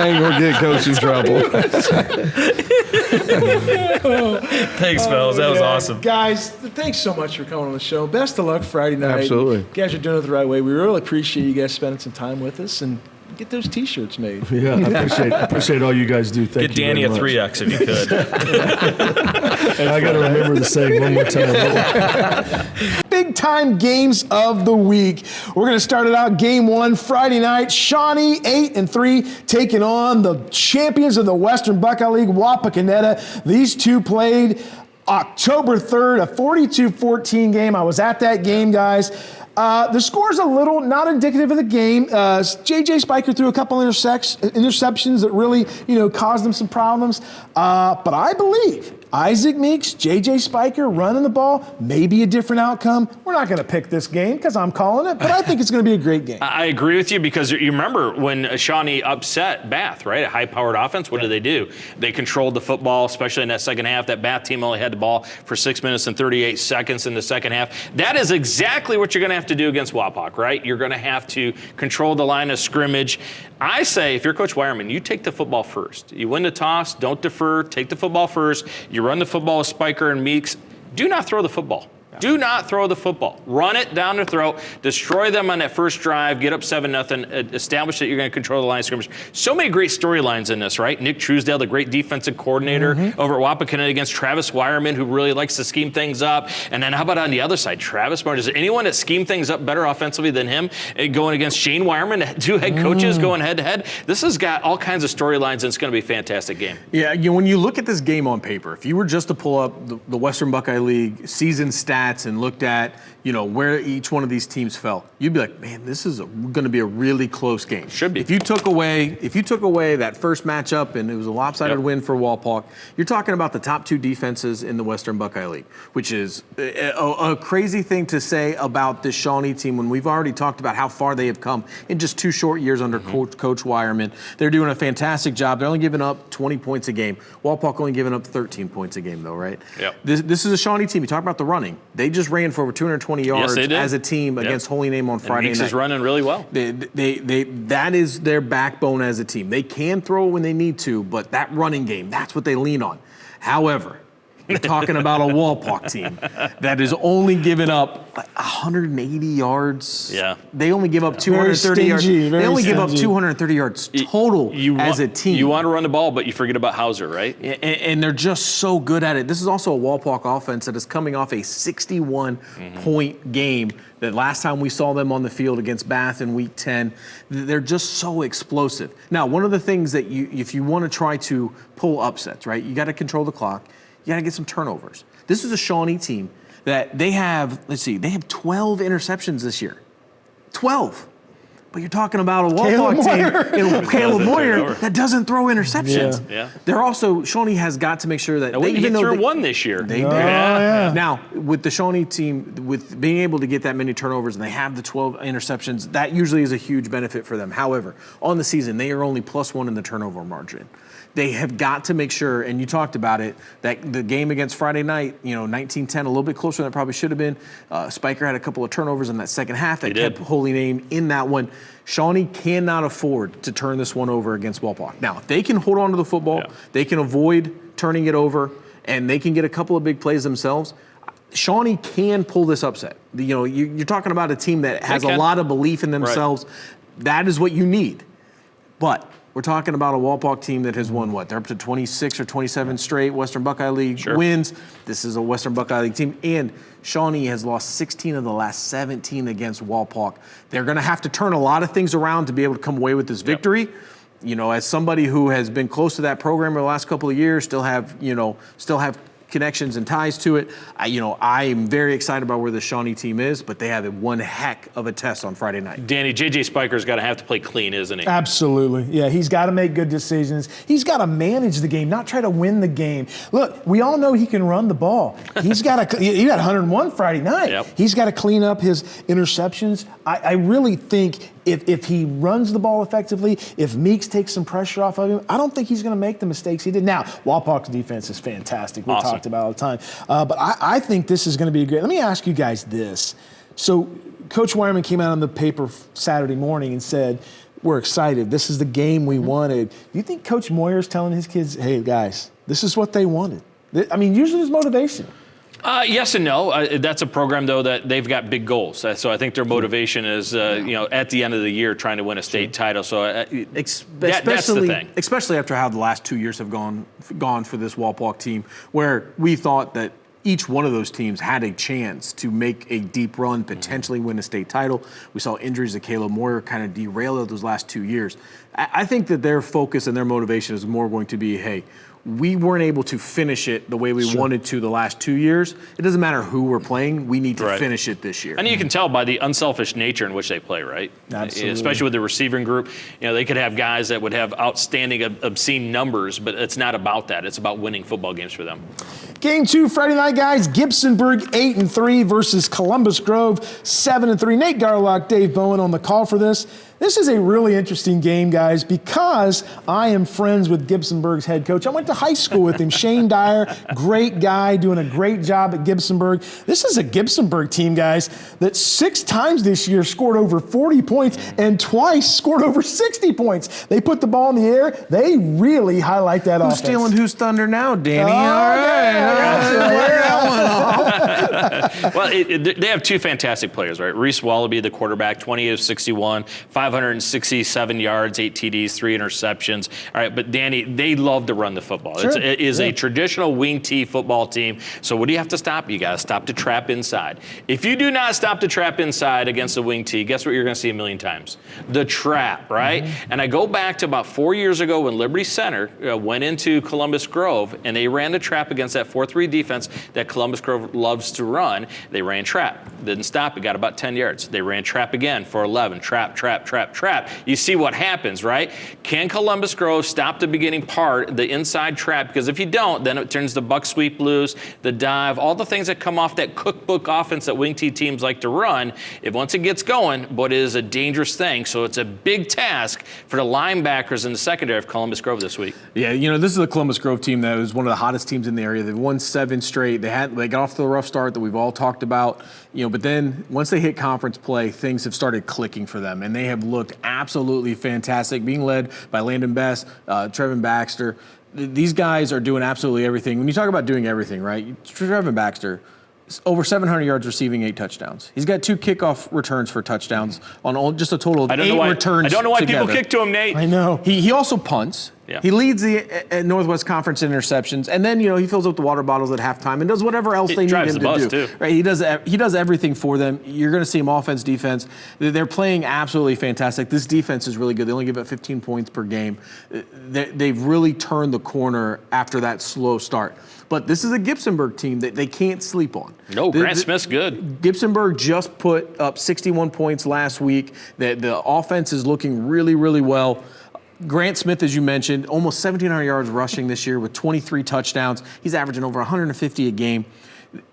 ain't going to get Coach in trouble. Thanks, fellas. That was awesome. Guys, thanks so much for coming on the show. Best of luck Friday night. Absolutely. You guys are doing it the right way. We really appreciate you guys spending some time with us, and get those T-shirts made. Yeah, I appreciate all you guys do. Thank Get you Danny a very much. 3X if you could. I got to remember to say one more time. Big time games of the week. We're going to start it out game 1 Friday night. Shawnee 8-3 taking on the champions of the Western Buckeye League, Wapakoneta. These two played October 3rd, a 42-14 game. I was at that game, guys. The score's a little not indicative of the game. J.J. Spiker threw a couple interceptions that really, caused them some problems. But I believe Isaac Meeks, J.J. Spiker running the ball, maybe a different outcome. We're not going to pick this game because I'm calling it, but I think it's going to be a great game. I agree with you because you remember when Shawnee upset Bath, right? A high-powered offense, what did they do? They controlled the football, especially in that second half. That Bath team only had the ball for 6 minutes and 38 seconds in the second half. That is exactly what you're going to have to do against Wapak, right? You're going to have to control the line of scrimmage. I say, if you're Coach Wireman, you take the football first. You win the toss, don't defer, take the football first. You run the football with Spiker and Meeks. Do not throw the football. Do not throw the football. Run it down their throat. Destroy them on that first drive. Get up 7-0. Establish that you're going to control the line of scrimmage. So many great storylines in this, right? Nick Truesdale, the great defensive coordinator over at Wapakoneta against Travis Wireman, who really likes to scheme things up. And then how about on the other side, Travis Martin? Is there anyone that schemed things up better offensively than him? Going against Shane Wireman, 2 head coaches going head-to-head. This has got all kinds of storylines, and it's going to be a fantastic game. Yeah, when you look at this game on paper, if you were just to pull up the Western Buckeye League season stats and looked at, where each one of these teams fell, you'd be like, man, this is going to be a really close game. Should be. If you took away that first matchup and it was a lopsided win for Walpock, you're talking about the top 2 defenses in the Western Buckeye League, which is a crazy thing to say about this Shawnee team when we've already talked about how far they have come in just 2 short years under Coach Wireman. They're doing a fantastic job. They're only giving up 20 points a game. Walpock only giving up 13 points a game, though, right? Yep. This is a Shawnee team. You talk about the running. They just ran for over 220 yards as a team against Holy Name on Friday night. Meeks is running really well. That is their backbone as a team. They can throw it when they need to, but that running game, that's what they lean on. However, you're talking about a Walpock team that is only giving up 180 yards. Yeah. They only give up 230 yards. They only give up 230 yards total as a team. You want to run the ball, but you forget about Hauser, right? And they're just so good at it. This is also a Walpock offense that is coming off a 61-point game. The last time we saw them on the field against Bath in Week 10, they're just so explosive. Now, one of the things that if you want to try to pull upsets, right, you got to control the clock. You got to get some turnovers. This is a Shawnee team that they have 12 interceptions this year. 12. But you're talking about a Walpock team, Caleb Moyer, that doesn't throw interceptions. Yeah. They're also, Shawnee has got to make sure that he threw 1 this year. They did. Now, with the Shawnee team, with being able to get that many turnovers and they have the 12 interceptions, that usually is a huge benefit for them. However, on the season, they are only +1 in the turnover margin. They have got to make sure, and you talked about it, that the game against Friday night, 19-10, a little bit closer than it probably should have been. Spiker had a couple of turnovers in that second half that kept Holy Name in that one. Shawnee cannot afford to turn this one over against Walpock. Now, if they can hold on to the football, they can avoid turning it over, and they can get a couple of big plays themselves, Shawnee can pull this upset. You're talking about a team that has a lot of belief in themselves. Right. That is what you need. But we're talking about a Walpock team that has won They're up to 26 or 27 straight Western Buckeye League wins. This is a Western Buckeye League team. And Shawnee has lost 16 of the last 17 against Walpock. They're going to have to turn a lot of things around to be able to come away with this victory. As somebody who has been close to that program over the last couple of years, still have connections and ties to it. I am very excited about where the Shawnee team is, but they have one heck of a test on Friday night. Danny, J.J. Spiker's got to have to play clean, isn't he? Absolutely. Yeah, he's got to make good decisions. He's got to manage the game, not try to win the game. Look, we all know he can run the ball. He's got to. He got 101 Friday night. Yep. He's got to clean up his interceptions. I really think if he runs the ball effectively, if Meeks takes some pressure off of him, I don't think he's going to make the mistakes he did. Now, Walpock's defense is fantastic. We talked about it all the time. But I think this is going to be a great. Let me ask you guys this. So Coach Wireman came out on the paper Saturday morning and said, we're excited. This is the game we wanted. Do you think Coach Moyer's telling his kids, hey, guys, this is what they wanted? I mean, usually there's motivation. Yes and no. That's a program, though, that they've got big goals. So I think their motivation is, at the end of the year, trying to win a state title. So that's the thing. Especially after how the last 2 years have gone for this Walpock team, where we thought that each one of those teams had a chance to make a deep run, potentially win a state title. We saw injuries to Caleb Moyer kind of derail those last 2 years. I think that their focus and their motivation is more going to be, hey, we weren't able to finish it the way we wanted to the last 2 years. It doesn't matter who we're playing. We need to finish it this year. And you can tell by the unselfish nature in which they play, right? Absolutely. Especially with the receiving group. They could have guys that would have outstanding, obscene numbers, but it's not about that. It's about winning football games for them. Game 2, Friday night, guys. Gibsonburg 8-3 versus Columbus Grove 7-3. Nate Garlock, Dave Bowen on the call for this. This is a really interesting game, guys, because I am friends with Gibsonburg's head coach. I went to high school with him, Shane Dyer, great guy, doing a great job at Gibsonburg. This is a Gibsonburg team, guys, that 6 times this year scored over 40 points and twice scored over 60 points. They put the ball in the air. They really highlight that offense. Who's stealing whose thunder now, Danny? Oh, All right. Well, they have 2 fantastic players, right? Reese Wallaby, the quarterback, 28 of 61, 567 yards, 8 TDs, 3 interceptions. All right, but Danny, they love to run the football. Sure. It is a traditional wing T football team. So what do you have to stop? You got to stop the trap inside. If you do not stop the trap inside against the wing T, guess what you're going to see a million times? The trap, right? Mm-hmm. And I go back to about 4 years ago when Liberty Center went into Columbus Grove and they ran the trap against that 4-3 defense that Columbus Grove loves to run. They ran trap. Didn't stop. It got about 10 yards. They ran trap again for 11. Trap, trap, trap, trap. You see what happens, right? Can Columbus Grove stop the beginning part, the inside trap? Because if you don't, then it turns the buck sweep loose, the dive, all the things that come off that cookbook offense that wing T teams like to run. If once it gets going, but it is a dangerous thing. So it's a big task for the linebackers in the secondary of Columbus Grove this week. Yeah, this is the Columbus Grove team that was one of the hottest teams in the area. They've won 7 straight. They got off to the rough start that we've all talked about. But then once they hit conference play, things have started clicking for them, and they have looked absolutely fantastic, being led by Landon Best, Trevin Baxter. These guys are doing absolutely everything. When you talk about doing everything, right? Trevin Baxter, over 700 yards receiving, 8 touchdowns. He's got 2 kickoff returns for touchdowns on just a total of 8 returns. I don't know why together. people kick to him, Nate. I know. He also punts. Yeah. He leads the Northwest Conference in interceptions, and then he fills up the water bottles at halftime and does whatever else they need him to do. Too. Right? He does everything for them. You're going to see him offense, defense. They're playing absolutely fantastic. This defense is really good. They only give up 15 points per game. They've really turned the corner after that slow start. But this is a Gibsonburg team that they can't sleep on. No, Grant Smith's good. Gibsonburg just put up 61 points last week. The offense is looking really, really well. Grant Smith, as you mentioned, almost 1,700 yards rushing this year with 23 touchdowns. He's averaging over 150 a game.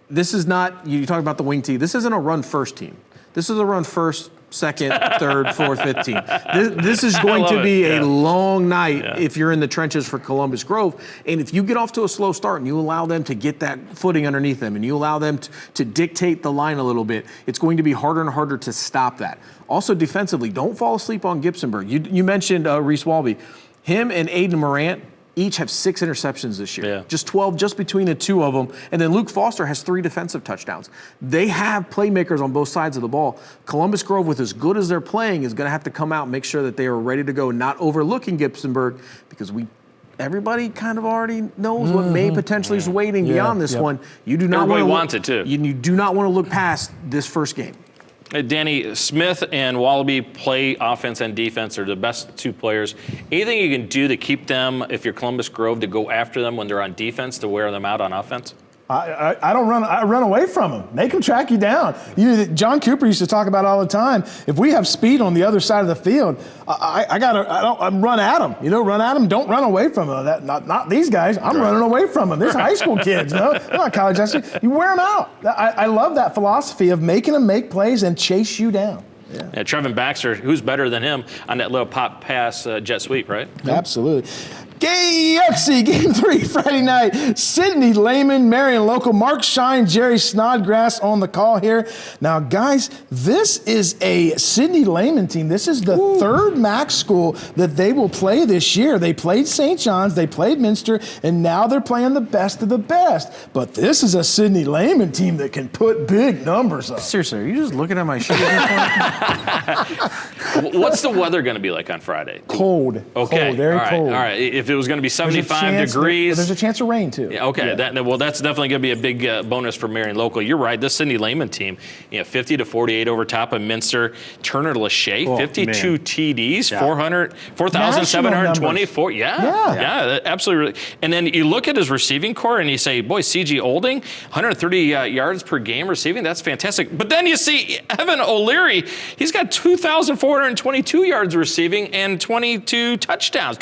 This is not, you talk about the wing team, this isn't a run-first team. This is a run-first, second, third, fourth, fifth team. This is going to be a long night if you're in the trenches for Columbus Grove. And if you get off to a slow start and you allow them to get that footing underneath them and you allow them to dictate the line a little bit, it's going to be harder and harder to stop that. Also defensively, don't fall asleep on Gibsonburg. You mentioned Reese Walby. Him and Aiden Morant each have 6 interceptions this year. Yeah. Just 12 just between the 2 of them. And then Luke Foster has 3 defensive touchdowns. They have playmakers on both sides of the ball. Columbus Grove, with as good as they're playing, is going to have to come out and make sure that they are ready to go, not overlooking Gibsonburg, because everybody kind of already knows what may potentially is waiting beyond this one. You do not Everybody want wants it too. You do not want to look past this first game. Danny, Smith and Wallaby play offense and defense. They're the best 2 players. Anything you can do to keep them, if you're Columbus Grove, to go after them when they're on defense, to wear them out on offense? I don't run. I run away from them. Make them track you down. John Cooper used to talk about all the time. If we have speed on the other side of the field, I run at them. Run at them. Don't run away from them. Not these guys. I'm running away from them. These high school kids. No, they're not college athletes. You wear them out. I love that philosophy of making them make plays and chase you down. Yeah, Trevin Baxter, who's better than him on that little pop pass jet sweep, right? Absolutely. Game 3 Friday night. Sidney Lehman, Marion Local, Mark Shine, Jerry Snodgrass on the call here. Now, guys, this is a Sidney Lehman team. This is the 3rd MAC school that they will play this year. They played St. John's, they played Minster, and now they're playing the best of the best. But this is a Sidney Lehman team that can put big numbers up. Seriously, are you just looking at my sheet at this point? What's the weather going to be like on Friday? Cold. Okay. Cold, very cold. All right. If it was going to be 75 degrees. There's a chance of rain, too. Yeah, okay. Yeah. That's definitely going to be a big bonus for Marion Local. You're right. This Sidney Lehman team, 50 to 48 over top of Minster. Turner Lachey, 52 TDs, 4,724. Yeah, absolutely. And then you look at his receiving core and you say, boy, C.G. Olding, 130 yards per game receiving. That's fantastic. But then you see Evan O'Leary. He's got 2,422 yards receiving and 26 touchdowns.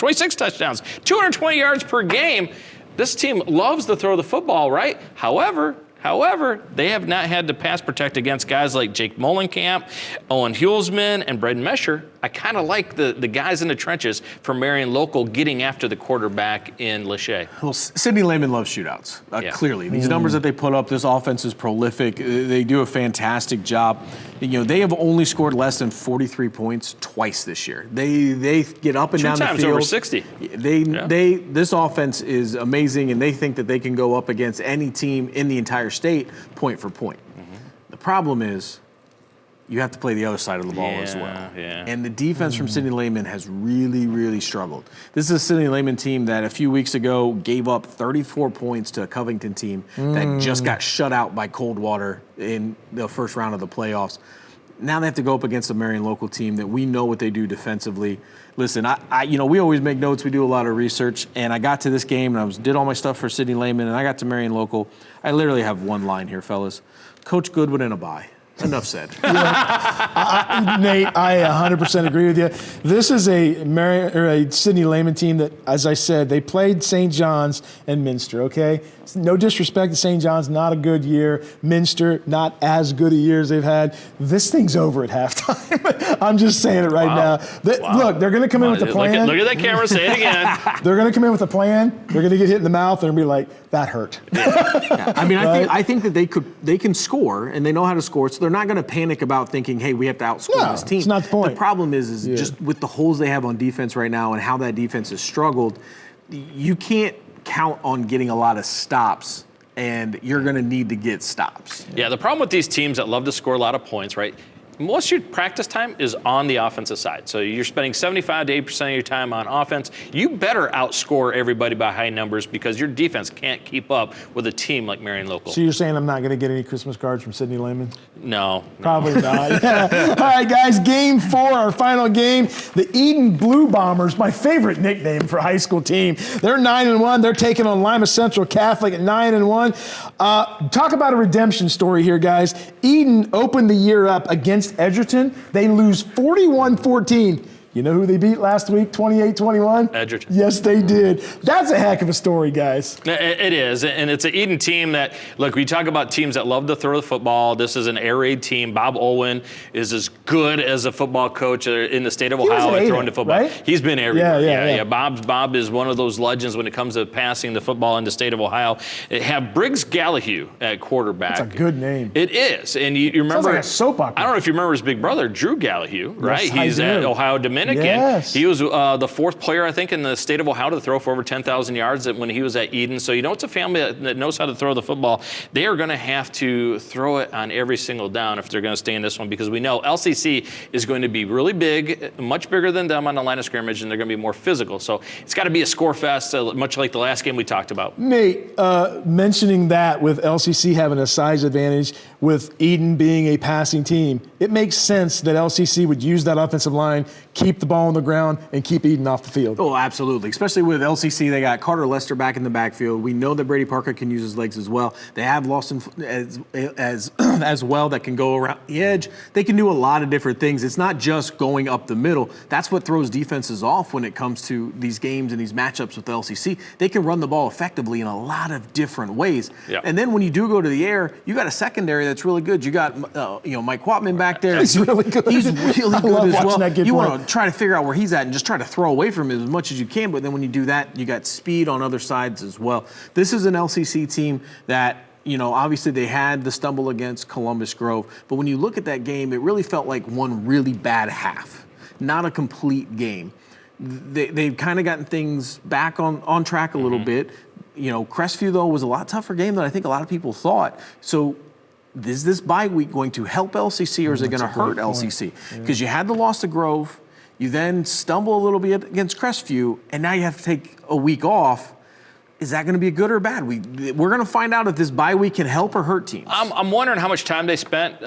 220 yards per game. This team loves to throw the football, right? However, However, they have not had to pass protect against guys like Jake Molenkamp, Owen Hulsman, and Braden Mesher. I kind of like the guys in the trenches from Marion Local getting after the quarterback in Lachey. Well, Sidney Lehman loves shootouts, clearly. These numbers that they put up, this offense is prolific. They do a fantastic job. They have only scored less than 43 points twice this year. They get up and down the field. 2 times over 60. This offense is amazing, and they think that they can go up against any team in the entire state point for point. The problem is you have to play the other side of the ball as well. Yeah. And the defense from Sidney Lehman has really, really struggled. This is a Sidney Lehman team that a few weeks ago gave up 34 points to a Covington team that just got shut out by Coldwater in the first round of the playoffs. Now they have to go up against a Marion Local team that we know what they do defensively. Listen, we always make notes. We do a lot of research, and I got to this game and I did all my stuff for Sidney Lehman, and I got to Marion Local. I literally have one line here, fellas: Coach Goodwin in a bye. Enough said. Nate, I 100% agree with you. This is a Sidney Lehman team that, as I said, they played St. John's and Minster, okay? No disrespect to St. John's, not a good year. Minster, not as good a year as they've had. This thing's over at halftime. I'm just saying it right now. Look, they're going to come in with a plan. Look at that camera. Say it again. They're going to come in with a plan. They're going to get hit in the mouth and be like, that hurt. I mean, I think that they can score, and they know how to score, so they're not going to panic about thinking, hey, we have to outscore this team. It's not the point. The problem is just with the holes they have on defense right now and how that defense has struggled, you can't count on getting a lot of stops, and you're going to need to get stops. Yeah, the problem with these teams that love to score a lot of points, right? Most of your practice time is on the offensive side. So you're spending 75 to 80% of your time on offense. You better outscore everybody by high numbers because your defense can't keep up with a team like Marion Local. So you're saying I'm not going to get any Christmas cards from Sidney Lehman? No. Probably not. All right, guys, game 4, our final game. The Eden Blue Bombers, my favorite nickname for a high school team. They're 9-1. They're taking on Lima Central Catholic at 9-1. Talk about a redemption story here, guys. Eden opened the year up against Edgerton. They lose 41-14. You know who they beat last week, 28-21? Edgerton. Yes, they did. That's a heck of a story, guys. It is, and it's an Eden team that, look, we talk about teams that love to throw the football. This is an air raid team. Bob Olwen is as good as a football coach in the state of Ohio at throwing the football. Right? He's been everywhere. Yeah. Bob is one of those legends when it comes to passing the football in the state of Ohio. Have Briggs Gallahue at quarterback. That's a good name. It is, and you remember. Sounds like a soap opera. I don't know if you remember his big brother, Drew Gallahue, right? Yes, He's at Ohio Dominican. Yes. He was the fourth player, I think, in the state of Ohio to throw for over 10,000 yards when he was at Eden. So it's a family that knows how to throw the football. They are going to have to throw it on every single down if they're going to stay in this one because we know LCC is going to be really big, much bigger than them on the line of scrimmage, and they're going to be more physical. So it's got to be a score fest, much like the last game we talked about. Nate, mentioning that with LCC having a size advantage, with Eden being a passing team, it makes sense that LCC would use that offensive line, keep the ball on the ground, and keep Eden off the field. Oh, absolutely. Especially with LCC, they got Carter Lester back in the backfield. We know that Brady Parker can use his legs as well. They have Lawson as well that can go around the edge. They can do a lot of different things. It's not just going up the middle. That's what throws defenses off when it comes to these games and these matchups with LCC. They can run the ball effectively in a lot of different ways. Yep. And then when you do go to the air, you got a secondary that's really good. You got Mike Quatman back there. He's really good. He's really good as well. That kid you play. want to try to figure out where he's at and just try to throw away from him as much as you can. But then when you do that, you got speed on other sides as well. This is an LCC team that, obviously they had the stumble against Columbus Grove. But when you look at that game, it really felt like one really bad half, not a complete game. They've kind of gotten things back on track a little bit. Crestview, though, was a lot tougher game than I think a lot of people thought. So is this bye week going to help LCC or is it going to hurt LCC? Because you had the loss to Grove. You then stumble a little bit against Crestview, and now you have to take a week off. Is that going to be good or bad? We're going to find out if this bye week can help or hurt teams. I'm wondering how much time they spent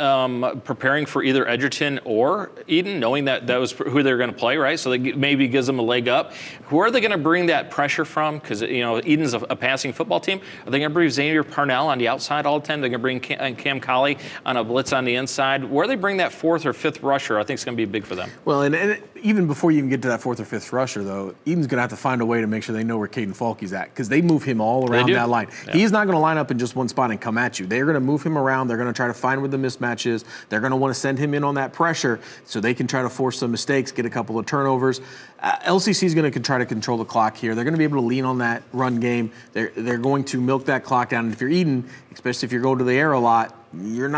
preparing for either Edgerton or Eden, knowing that was who they're going to play, right? So that maybe gives them a leg up. Who are they going to bring that pressure from? Because, Eden's a passing football team. Are they going to bring Xavier Parnell on the outside all the time? They're going to bring Cam Colley on a blitz on the inside. Where they bring that fourth or fifth rusher, I think is going to be big for them. Well, and even before you even get to that fourth or fifth rusher, though, Eden's going to have to find a way to make sure they know where Caden Falkey's at because they move him all around do. that line. Yeah. He's not going to line up in just one spot and come at you. They're going to move him around. They're going to try to find where the mismatch is. They're going to want to send him in on that pressure so they can try to force some mistakes, get a couple of turnovers. LCC is going to try to control the clock here. They're going to be able to lean on that run game. They're going to milk that clock down. And if you're Eden, especially if you're going to the air a lot, you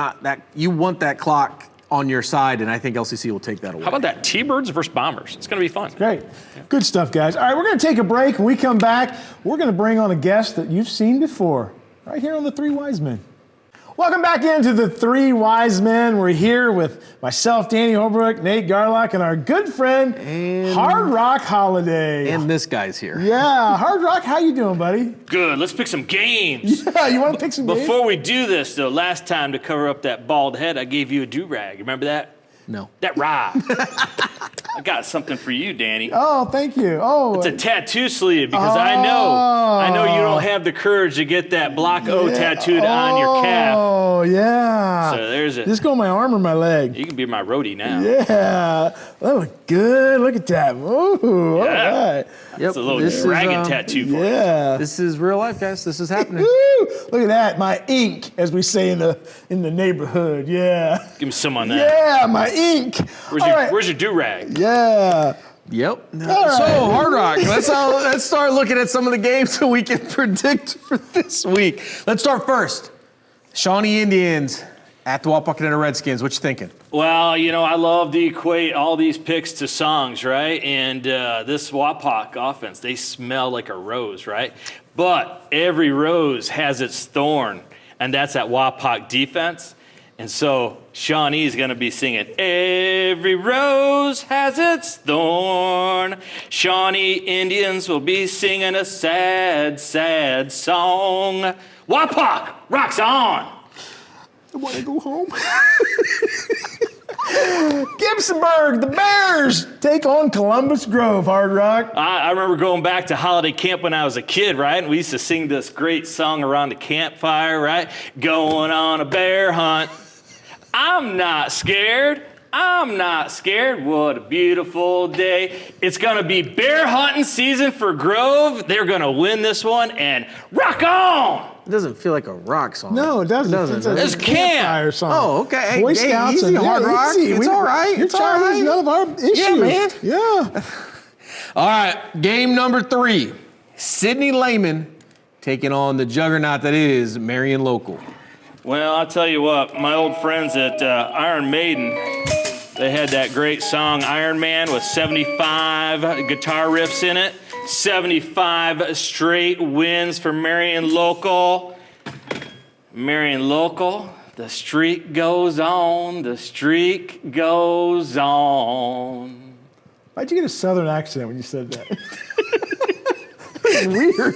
want that clock on your side, and I think LCC will take that away. How about that? T-Birds versus Bombers. It's going to be fun. Great. Good stuff, guys. All right, we're going to take a break. When we come back, we're going to bring on a guest that you've seen before, right here on The Three Wise Men. Welcome back into The Three Wise Men. We're here with myself, Danny Holbrook, Nate Garlock, and our good friend, Hard Rock Holiday. And this guy's here. Yeah, Hard Rock, how you doing, buddy? Good. Let's pick some games. Yeah, you want to pick some games? Before we do this, though, last time to cover up that bald head, I gave you a do-rag. Remember that? No. That ride. I got something for you, Danny. Oh, thank you. Oh, It's a tattoo sleeve because I know you don't have the courage to get that block O tattooed on your calf. Oh, yeah. So there's it. Just go on my arm or my leg. You can be my roadie now. Yeah. That look good. Look at that. Ooh, all right. It's a little dragon tattoo for you. Yeah. This is real life, guys. This is happening. Woo! Look at that. My ink, as we say in the neighborhood. Yeah. Give me some on that. Yeah, my ink. Where's your do-rag? Yeah. Yep. right. So, Hard Rock, let's start looking at some of the games that we can predict for this week. Let's start first. Shawnee Indians at the Wapakoneta Redskins. What you thinking? Well, I love to equate all these picks to songs, right? And this Wapak offense, they smell like a rose, right? But every rose has its thorn, and that's that Wapak defense. And so Shawnee's going to be singing, every rose has its thorn. Shawnee Indians will be singing a sad, sad song. Wapak, rocks on. I want to go home. Gibsonburg, the Bears take on Columbus Grove, Hard Rock. I remember going back to holiday camp when I was a kid, right? And we used to sing this great song around the campfire, right? Going on a bear hunt. I'm not scared. I'm not scared. What a beautiful day. It's going to be bear hunting season for Grove. They're going to win this one and rock on. It doesn't feel like a rock song. No, it doesn't. It's campfire song. Oh, okay. Boy Hey, Scouts easy, and Hard Rock. easy. It's all right. Your It's all childhood's right. none of our issues. Yeah, man. Yeah. All right, game number 3. Sidney Lehman taking on the juggernaut that is Marion Local. Well, I'll tell you what, my old friends at Iron Maiden, they had that great song Iron Man with 75 guitar riffs in it. 75 straight wins for Marion Local. Marion Local, the streak goes on, the streak goes on. Why'd you get a southern accent when you said that? It's weird.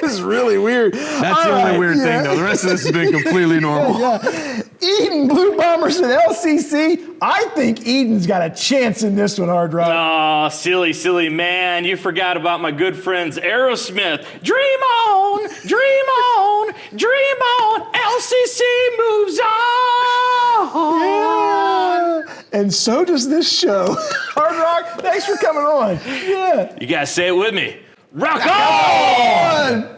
It's really weird. That's the only weird thing, though. The rest of this has been completely normal. Yeah. Eden Blue Bombers at LCC. I think Eden's got a chance in this one, Hard Rock. Oh, silly, silly man. You forgot about my good friends Aerosmith. Dream on, dream on, dream on. LCC moves on. Yeah. And so does this show. Hard Rock, thanks for coming on. Yeah. You guys say it with me. Rock on!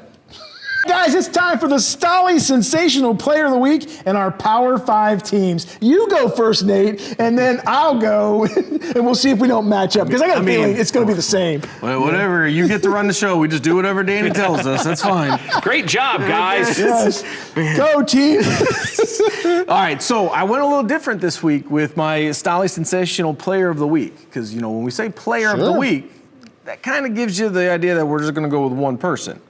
Guys, it's time for the Stolly Sensational Player of the Week and our Power 5 teams. You go first, Nate, and then I'll go, and we'll see if we don't match up. Because I got a feeling it's going to be the same. Well, whatever. You get to run the show. We just do whatever Danny tells us. That's fine. Great job, guys. Yes. Go, team. All right, so I went a little different this week with my Stolly Sensational Player of the Week. Because, when we say Player of the Week, that kind of gives you the idea that we're just going to go with one person.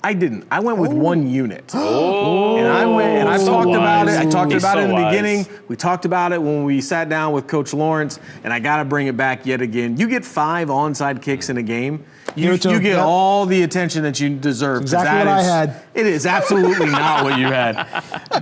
I didn't. I went with one unit. Oh. And I went and I talked about it. I talked about it in the wise. beginning. We talked about it when we sat down with Coach Lawrence, and I got to bring it back yet again. You get 5 onside kicks in a game. You get all the attention that you deserve. Exactly what I had. It is absolutely not what you had.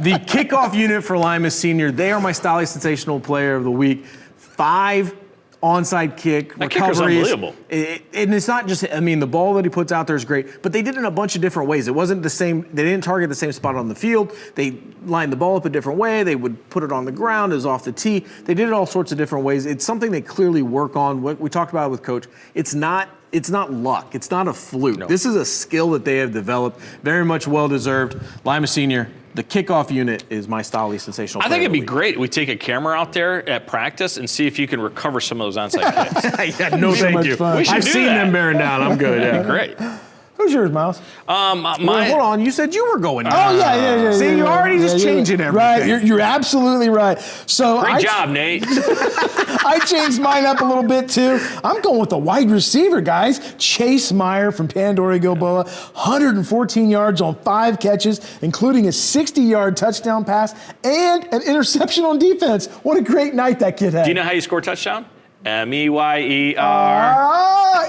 The kickoff unit for Lima Senior, they are my Stolly Sensational Player of the Week. 5 onside kick, That kicker's recoveries. unbelievable. And it's not just, I mean, the ball that he puts out there is great, but they did it in a bunch of different ways. It wasn't the same, they didn't target the same spot on the field. They lined the ball up a different way. They would put it on the ground, it was off the tee. They did it all sorts of different ways. It's something they clearly work on. What we talked about with Coach, it's not luck. It's not a fluke. No. This is a skill that they have developed, very much well-deserved. Lima Senior, the kickoff unit is my Stolly sensational I player think it'd of be the week. great. We take a camera out there at practice and see if you can recover some of those onside kicks. Yeah, no, So thank much you. fun. We should I've do seen that. them bearing down. I'm good. Yeah. Great. Who's yours, Miles? Well, hold on. You said you were going. Oh yeah. See, you're already just changing everything. Right, you're absolutely right. So Great job, Nate. I changed mine up a little bit too. I'm going with the wide receiver, guys. Chase Meyer from Pandora Gilboa, 114 yards on 5 catches, including a 60-yard touchdown pass and an interception on defense. What a great night that kid had. Do you know how you score a touchdown? Meyer.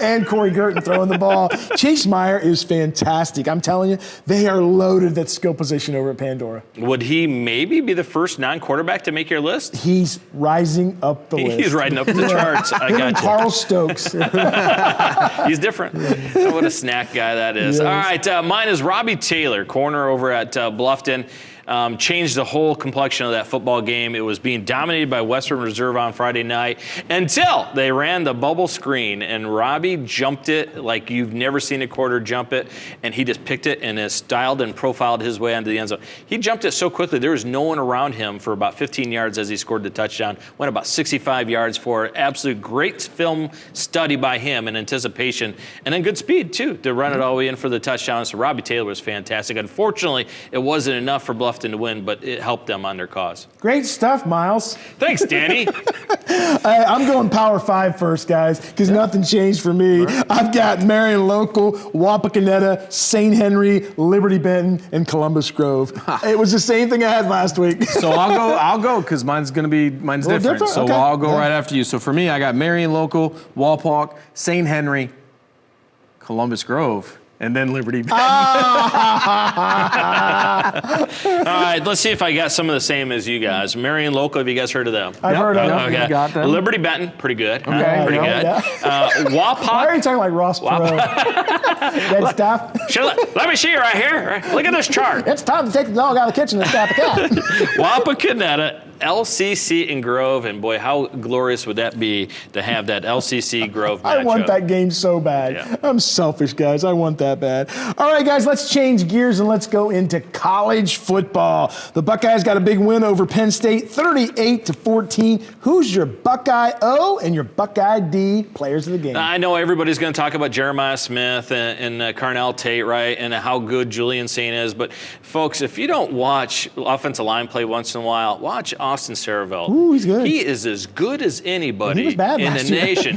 And Corey Girton throwing the ball. Chase Meyer is fantastic. I'm telling you, they are loaded at skill position over at Pandora. Would he maybe be the first non-quarterback to make your list? He's rising up the list. He's riding up the charts. I Him and got you. Carl Stokes. He's different. What a snack guy that is. Yes. All right, mine is Robbie Taylor, corner over at Bluffton. Changed the whole complexion of that football game. It was being dominated by Western Reserve on Friday night until they ran the bubble screen, and Robbie jumped it like you've never seen a quarter jump it, and he just picked it and has styled and profiled his way onto the end zone. He jumped it so quickly, there was no one around him for about 15 yards as he scored the touchdown. Went about 65 yards for it. Absolute great film study by him in anticipation, and then good speed, too, to run it all the way in for the touchdown. So Robbie Taylor was fantastic. Unfortunately, it wasn't enough for Bluffton to win, but it helped them on their cause. Great stuff, Miles. Thanks, Danny. I'm going Power 5 first, guys, because nothing changed for me. Right. I've got Marion Local, Wapakoneta, St. Henry, Liberty Benton, and Columbus Grove. It was the same thing I had last week. So I'll go because mine's different. So okay. I'll go right after you. So for me, I got Marion Local, Walpock, St. Henry, Columbus Grove, and then Liberty Benton. All right, let's see if I got some of the same as you guys. Marion Local, have you guys heard of them? I've heard of them. Okay. You got them. Liberty Benton, pretty good. Okay, Pretty good. Wapak. Why are you talking like Ross Perot? Dead staff? Let me see you right here. Look at this chart. It's time to take the dog out of the kitchen and stab the cat. Wapakoneta, LCC and Grove, and boy, how glorious would that be to have that LCC Grove matchup. I want that game so bad. Yeah. I'm selfish, guys. I want that bad. All right, guys, let's change gears and let's go into college football. The Buckeyes got a big win over Penn State, 38-14. Who's your Buckeye O and your Buckeye D players of the game? I know everybody's going to talk about Jeremiah Smith and Carnell Tate, right, and how good Julian Saint is. But, folks, if you don't watch offensive line play once in a while, watch Austin Saravelt. Ooh, he's good. He is as good as anybody He was bad in last the year. nation.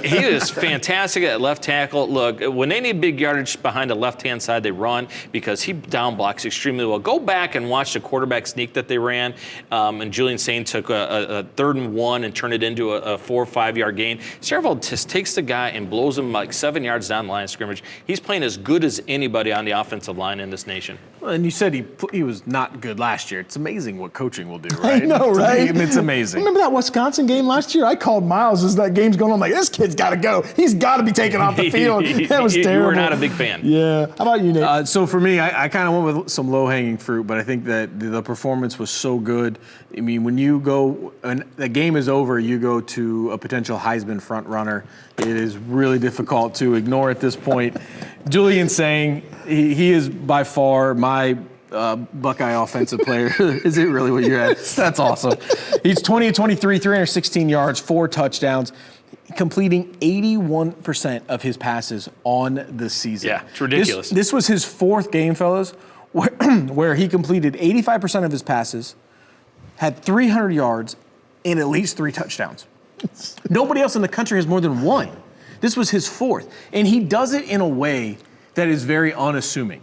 He is fantastic at left tackle. Look, when they need big yardage behind the left-hand side, they run because he down blocks extremely well. Go back and watch the quarterback sneak that they ran, and Julian Saint took a 3rd and 1 and turned it into a 4 or 5 yard gain. Saravelt just takes the guy and blows him like 7 yards down the line of scrimmage. He's playing as good as anybody on the offensive line in this nation. And you said he was not good last year. It's amazing what coaching will do, right? I know, right? It's amazing. Remember that Wisconsin game last year? I called Miles as that game's going on. I'm like, this kid's got to go. He's got to be taken off the field. That was terrible. You were not a big fan. Yeah. How about you, Nate? So for me, I kind of went with some low-hanging fruit, but I think that the performance was so good. I mean, when you go and the game is over, you go to a potential Heisman front runner. It is really difficult to ignore at this point. Julian Saint, he is by far my Buckeye offensive player. Is it really what you're at? That's awesome. He's 20-23, 316 yards, 4 touchdowns, completing 81% of his passes on the season. Yeah, it's ridiculous. This was his 4th game, fellas, where he completed 85% of his passes, had 300 yards, and at least 3 touchdowns. Nobody else in the country has more than 1. This was his 4th. And he does it in a way that is very unassuming.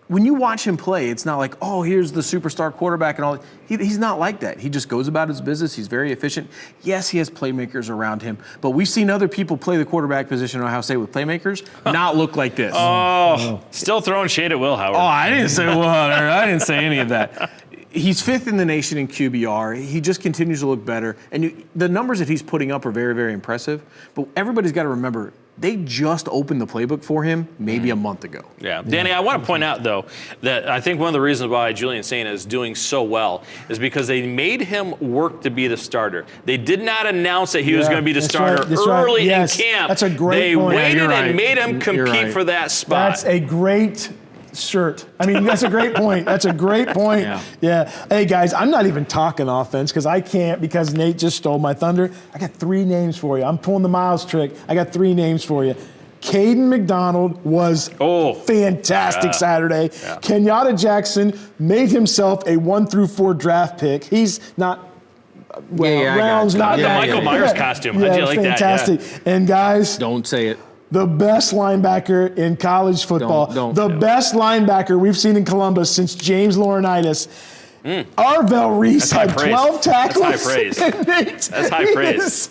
When you watch him play, it's not like, oh, here's the superstar quarterback and all. He's not like that. He just goes about his business. He's very efficient. Yes, he has playmakers around him, but we've seen other people play the quarterback position at Ohio State with playmakers not look like this. Oh, still throwing shade at Will Howard. Oh, I didn't say Will Hunter. I didn't say any of that. He's 5th in the nation in QBR. He just continues to look better. And the numbers that he's putting up are very, very impressive. But everybody's got to remember, they just opened the playbook for him maybe a month ago. Yeah. Danny, I want to point out, though, that I think one of the reasons why Julian Saint is doing so well is because they made him work to be the starter. They did not announce that he was going to be the starter early in camp. That's a great point. They waited and made him compete for that spot. That's a great shirt. I mean, that's a great point. That's a great point. Yeah. Hey, guys, I'm not even talking offense because I can't because Nate just stole my thunder. I got 3 names for you. I'm pulling the Miles trick. I got 3 names for you. Caden McDonald was fantastic Saturday. Yeah. Kenyatta Jackson made himself a 1 through 4 draft pick. He's not rounds, not the Michael Myers costume. How'd you like fantastic. that? And guys, don't say it. The best linebacker in college football. The best linebacker we've seen in Columbus since James Laurinaitis. Arvell Reese had 12 tackles. That's high praise. That's high praise.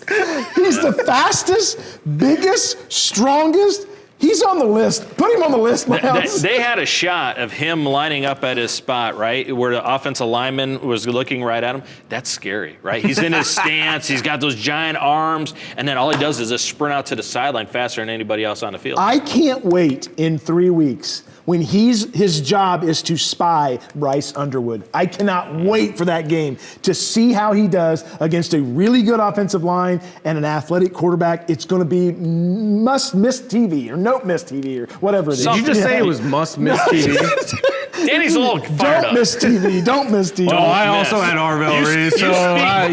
He's the fastest, biggest, strongest. He's on the list. Put him on the list, Miles. They had a shot of him lining up at his spot, right, where the offensive lineman was looking right at him. That's scary, right? He's in his stance. He's got those giant arms, and then all he does is just sprint out to the sideline faster than anybody else on the field. I can't wait in 3 weeks when his job is to spy Bryce Underwood. I cannot wait for that game to see how he does against a really good offensive line and an athletic quarterback. It's going to be must-miss TV or no-miss TV or whatever it is. Did you just say it was must-miss TV? Danny's a little fired Don't miss TV. Don't miss TV. Well, I also had Arvell Reese.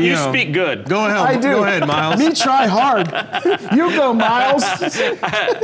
You speak good. Go ahead. I do. Go ahead, Miles. Me try hard. You go, Miles.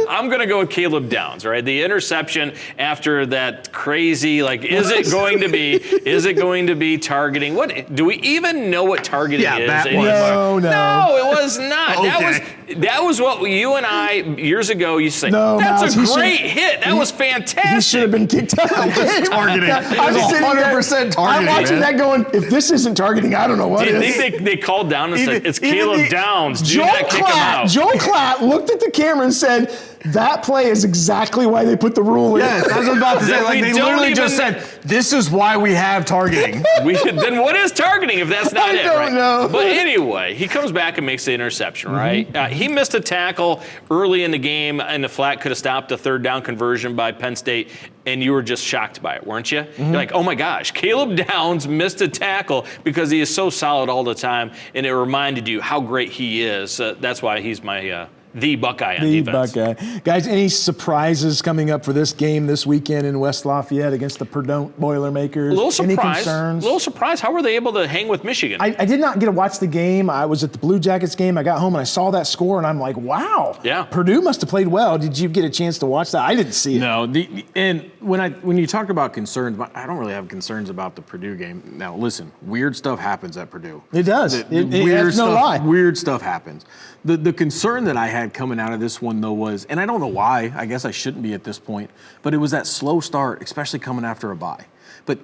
I'm going to go with Caleb Downs, right? The interception after that crazy, is it going to be targeting? What do we even know what targeting is? No, it was not. Okay. That was what you and I years ago used to say. No, that's Miles, a great hit. That was fantastic. He should have been kicked out of the game. Targeting. I'm 100% targeting. I'm watching that going, if this isn't targeting, I don't know what Do you is. think they called down and said, it's Caleb Downs. Do not kick him out. Joel Klatt looked at the camera and said, that play is exactly why they put the rule in. Yes, I was about to say, they literally just said, this is why we have targeting. Then what is targeting if that's not it? I don't know. But anyway, he comes back and makes the interception, right? He missed a tackle early in the game, and the flat could have stopped a 3rd down conversion by Penn State, and you were just shocked by it, weren't you? You're like, oh my gosh, Caleb Downs missed a tackle because he is so solid all the time, and it reminded you how great he is. That's why he's my the Buckeye on defense. The Buckeye. Guys, any surprises coming up for this game this weekend in West Lafayette against the Purdue Boilermakers? A little surprise. Any concerns? A little surprise. How were they able to hang with Michigan? I did not get to watch the game. I was at the Blue Jackets game. I got home and I saw that score and I'm like, wow. Yeah. Purdue must have played well. Did you get a chance to watch that? I didn't see it. No. And when you talk about concerns, I don't really have concerns about the Purdue game. Now, listen, weird stuff happens at Purdue. It does. Weird no lie. Weird stuff happens. The concern that I had coming out of this one, though, was, and I don't know why, I guess I shouldn't be at this point, but it was that slow start, especially coming after a bye. But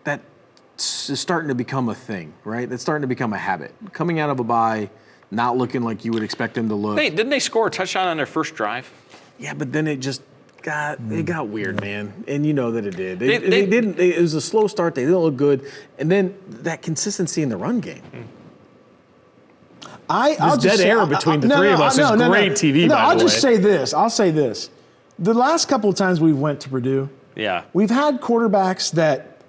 that is starting to become a thing, right? That's starting to become a habit. Coming out of a bye, not looking like you would expect them to look. Hey, didn't they score a touchdown on their first drive? Yeah, but then it just got weird, man. And you know that it did. They didn't. It was a slow start. They didn't look good. And then that consistency in the run game. There's dead air between the three of us. It's great TV, by the way. I'll just say this. I'll say this. The last couple of times we went to Purdue, we've had quarterbacks that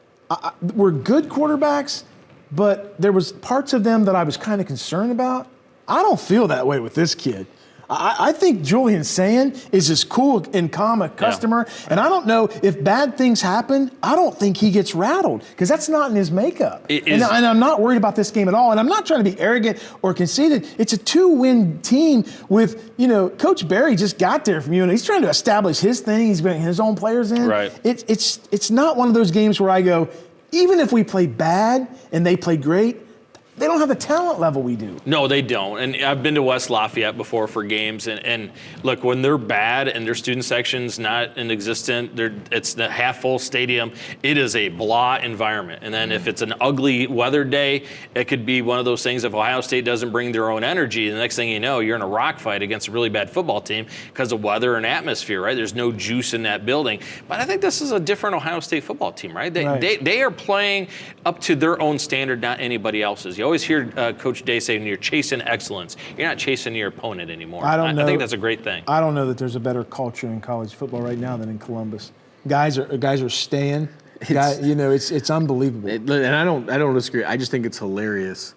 were good quarterbacks, but there was parts of them that I was kind of concerned about. I don't feel that way with this kid. I think Julian Saint is as cool and calm a customer, and I don't know if bad things happen, I don't think he gets rattled because that's not in his makeup. And I'm not worried about this game at all, and I'm not trying to be arrogant or conceited. It's a 2-win team with, Coach Barry just got there from UNO. He's trying to establish his thing. He's bringing his own players in. Right. It's not one of those games where I go, even if we play bad and they play great, they don't have the talent level we do. No, they don't. And I've been to West Lafayette before for games. And look, when they're bad and their student section's not inexistent, it's the half-full stadium, it is a blah environment. And then if it's an ugly weather day, it could be one of those things if Ohio State doesn't bring their own energy, the next thing you know, you're in a rock fight against a really bad football team because of weather and atmosphere, right? There's no juice in that building. But I think this is a different Ohio State football team, right? They are playing up to their own standard, not anybody else's. You always hear Coach Day saying you're chasing excellence. You're not chasing your opponent anymore. I think that's a great thing. I don't know that there's a better culture in college football right now than in Columbus. Guys are staying. It's unbelievable. And I don't disagree. I just think it's hilarious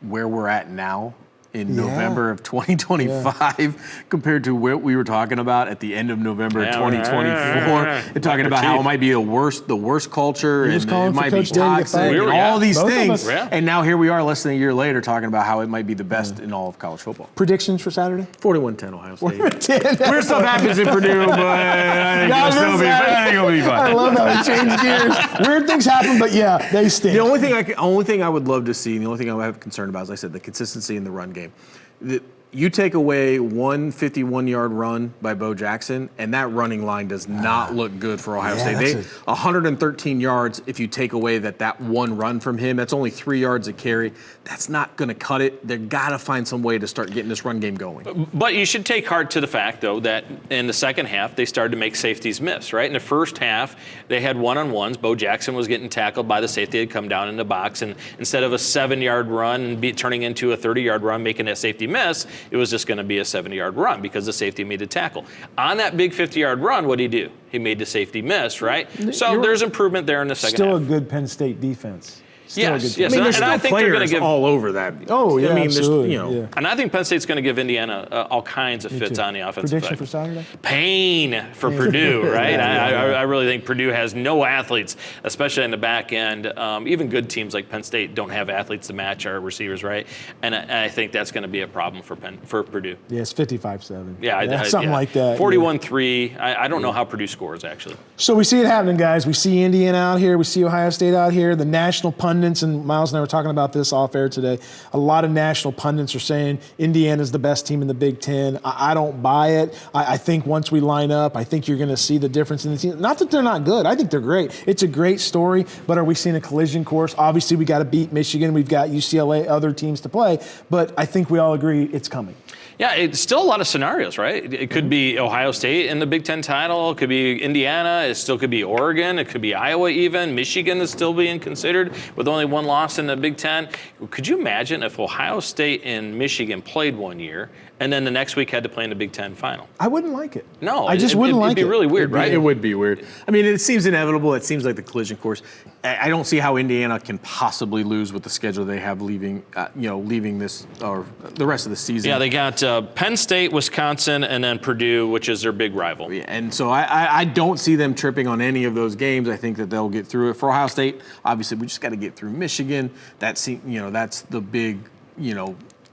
where we're at now in November of 2025 compared to what we were talking about at the end of November of 2024. And talking about how it might be the worst culture and it might be toxic and all these things. And now here we are less than a year later talking about how it might be the best in all of college football. Predictions for Saturday? 41-10 Ohio State. Weird stuff happens in Purdue, but I think it'll be fun. I love how they change gears. Weird things happen, but yeah, they stink. The only thing I would love to see, and the only thing I would have concern about, as I said, the consistency in the run game. You take away one 51-yard run by Bo Jackson, and that running line does not look good for Ohio State. 113 yards, if you take away that one run from him, that's only 3 yards a carry. That's not going to cut it. They've got to find some way to start getting this run game going. But you should take heart to the fact, though, that in the second half, they started to make safeties miss, right? In the first half, they had one-on-ones. Bo Jackson was getting tackled by the safety. He'd come down in the box, and instead of a 7-yard run and turning into a 30-yard run, making that safety miss, it was just going to be a 70-yard run because the safety made a tackle. On that big 50-yard run, what did he do? He made the safety miss, right? So there's improvement there in the second half. Still a good Penn State defense. Yes. I mean, there's still players all over that. Oh, yeah, absolutely. And I think Penn State's going to give Indiana all kinds of fits on the offensive side. Prediction for Saturday? Pain for Purdue, right? I really think Purdue has no athletes, especially in the back end. Even good teams like Penn State don't have athletes to match our receivers, right? And I think that's going to be a problem for Purdue. Yeah, it's 55-7. Yeah, something like that. 41-3. I don't know how Purdue scores, actually. So we see it happening, guys. We see Indiana out here. We see Ohio State out here. The national pundits, and Miles and I were talking about this off air today, a lot of national pundits are saying Indiana's the best team in the Big Ten. I don't buy it. I think once we line up, I think you're going to see the difference in the team. Not that they're not good. I think they're great. It's a great story, but are we seeing a collision course? Obviously, we got to beat Michigan. We've got UCLA, other teams to play, but I think we all agree it's coming. Yeah, it's still a lot of scenarios, right? It could be Ohio State in the Big Ten title. It could be Indiana. It still could be Oregon. It could be Iowa even. Michigan is still being considered with only one loss in the Big Ten. Could you imagine if Ohio State and Michigan played one year and then the next week had to play in the Big Ten final? I wouldn't like it. No, I just wouldn't like it. It'd be really weird, right? It would be weird. I mean, it seems inevitable. It seems like the collision course. I don't see how Indiana can possibly lose with the schedule they have leaving this or the rest of the season. Yeah, they got Penn State, Wisconsin, and then Purdue, which is their big rival. Yeah, and so I don't see them tripping on any of those games. I think that they'll get through it. For Ohio State, obviously, we just got to get through Michigan. That's the big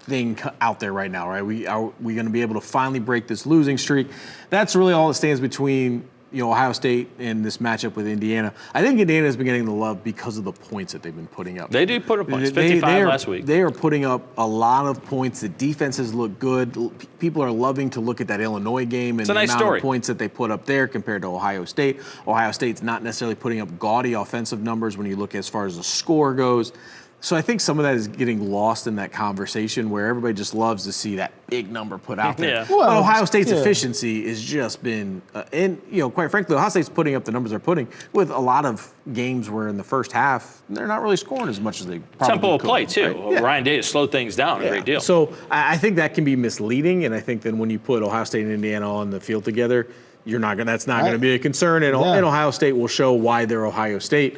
thing out there right now, right? We going to be able to finally break this losing streak? That's really all that stands between Ohio State and this matchup with Indiana. I think Indiana has been getting the love because of the points that they've been putting up. They do put up points, 55 last week. They are putting up a lot of points. The defenses look good. People are loving to look at that Illinois game and the amount of points that they put up there compared to Ohio State. Ohio State's not necessarily putting up gaudy offensive numbers when you look as far as the score goes. So I think some of that is getting lost in that conversation where everybody just loves to see that big number put out there. Well, but Ohio State's efficiency has just been, quite frankly, Ohio State's putting up the numbers they're putting with a lot of games where in the first half they're not really scoring as much as they probably Tempo of could, play, too. Right? Yeah. Ryan Day slowed things down a great deal. So I think that can be misleading, and I think that when you put Ohio State and Indiana on the field together, that's not going to be a concern, and Ohio State will show why they're Ohio State.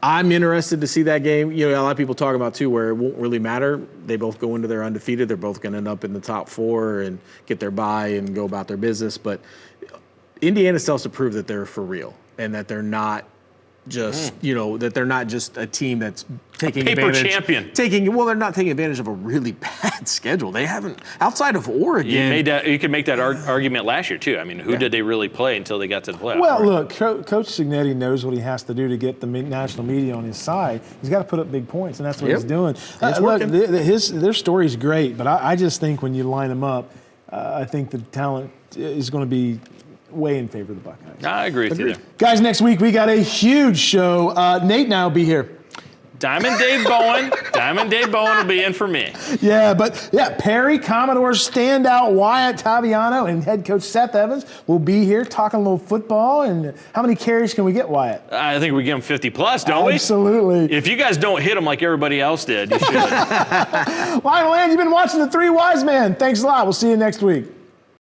I'm interested to see that game. A lot of people talk about, too, where it won't really matter. They both go into their undefeated. They're both going to end up in the top 4 and get their bye and go about their business. But Indiana still has to prove that they're for real and that they're not just that they're not just a team that's taking paper advantage. champion. They're not taking advantage of a really bad schedule. They haven't, outside of Oregon. You could make that argument last year too. I mean, who did they really play until they got to the playoffs? Well, look, Coach Cignetti knows what he has to do to get the national media on his side. He's got to put up big points, and that's what he's doing. Look, their story is great, but I just think when you line them up, I think the talent is going to be way in favor of the Buckeyes. I agree with you there. Guys, next week we got a huge show. Nate and I will be here. Diamond Dave Bowen will be in for me. Yeah, Perry, Commodores standout Wyatt Taviano, and head coach Seth Evans will be here talking a little football. And how many carries can we get, Wyatt? I think we give him 50 plus, don't we? Absolutely. If you guys don't hit him like everybody else did, you should. Lionel Land, you've been watching The Three Wise Men. Thanks a lot. We'll see you next week.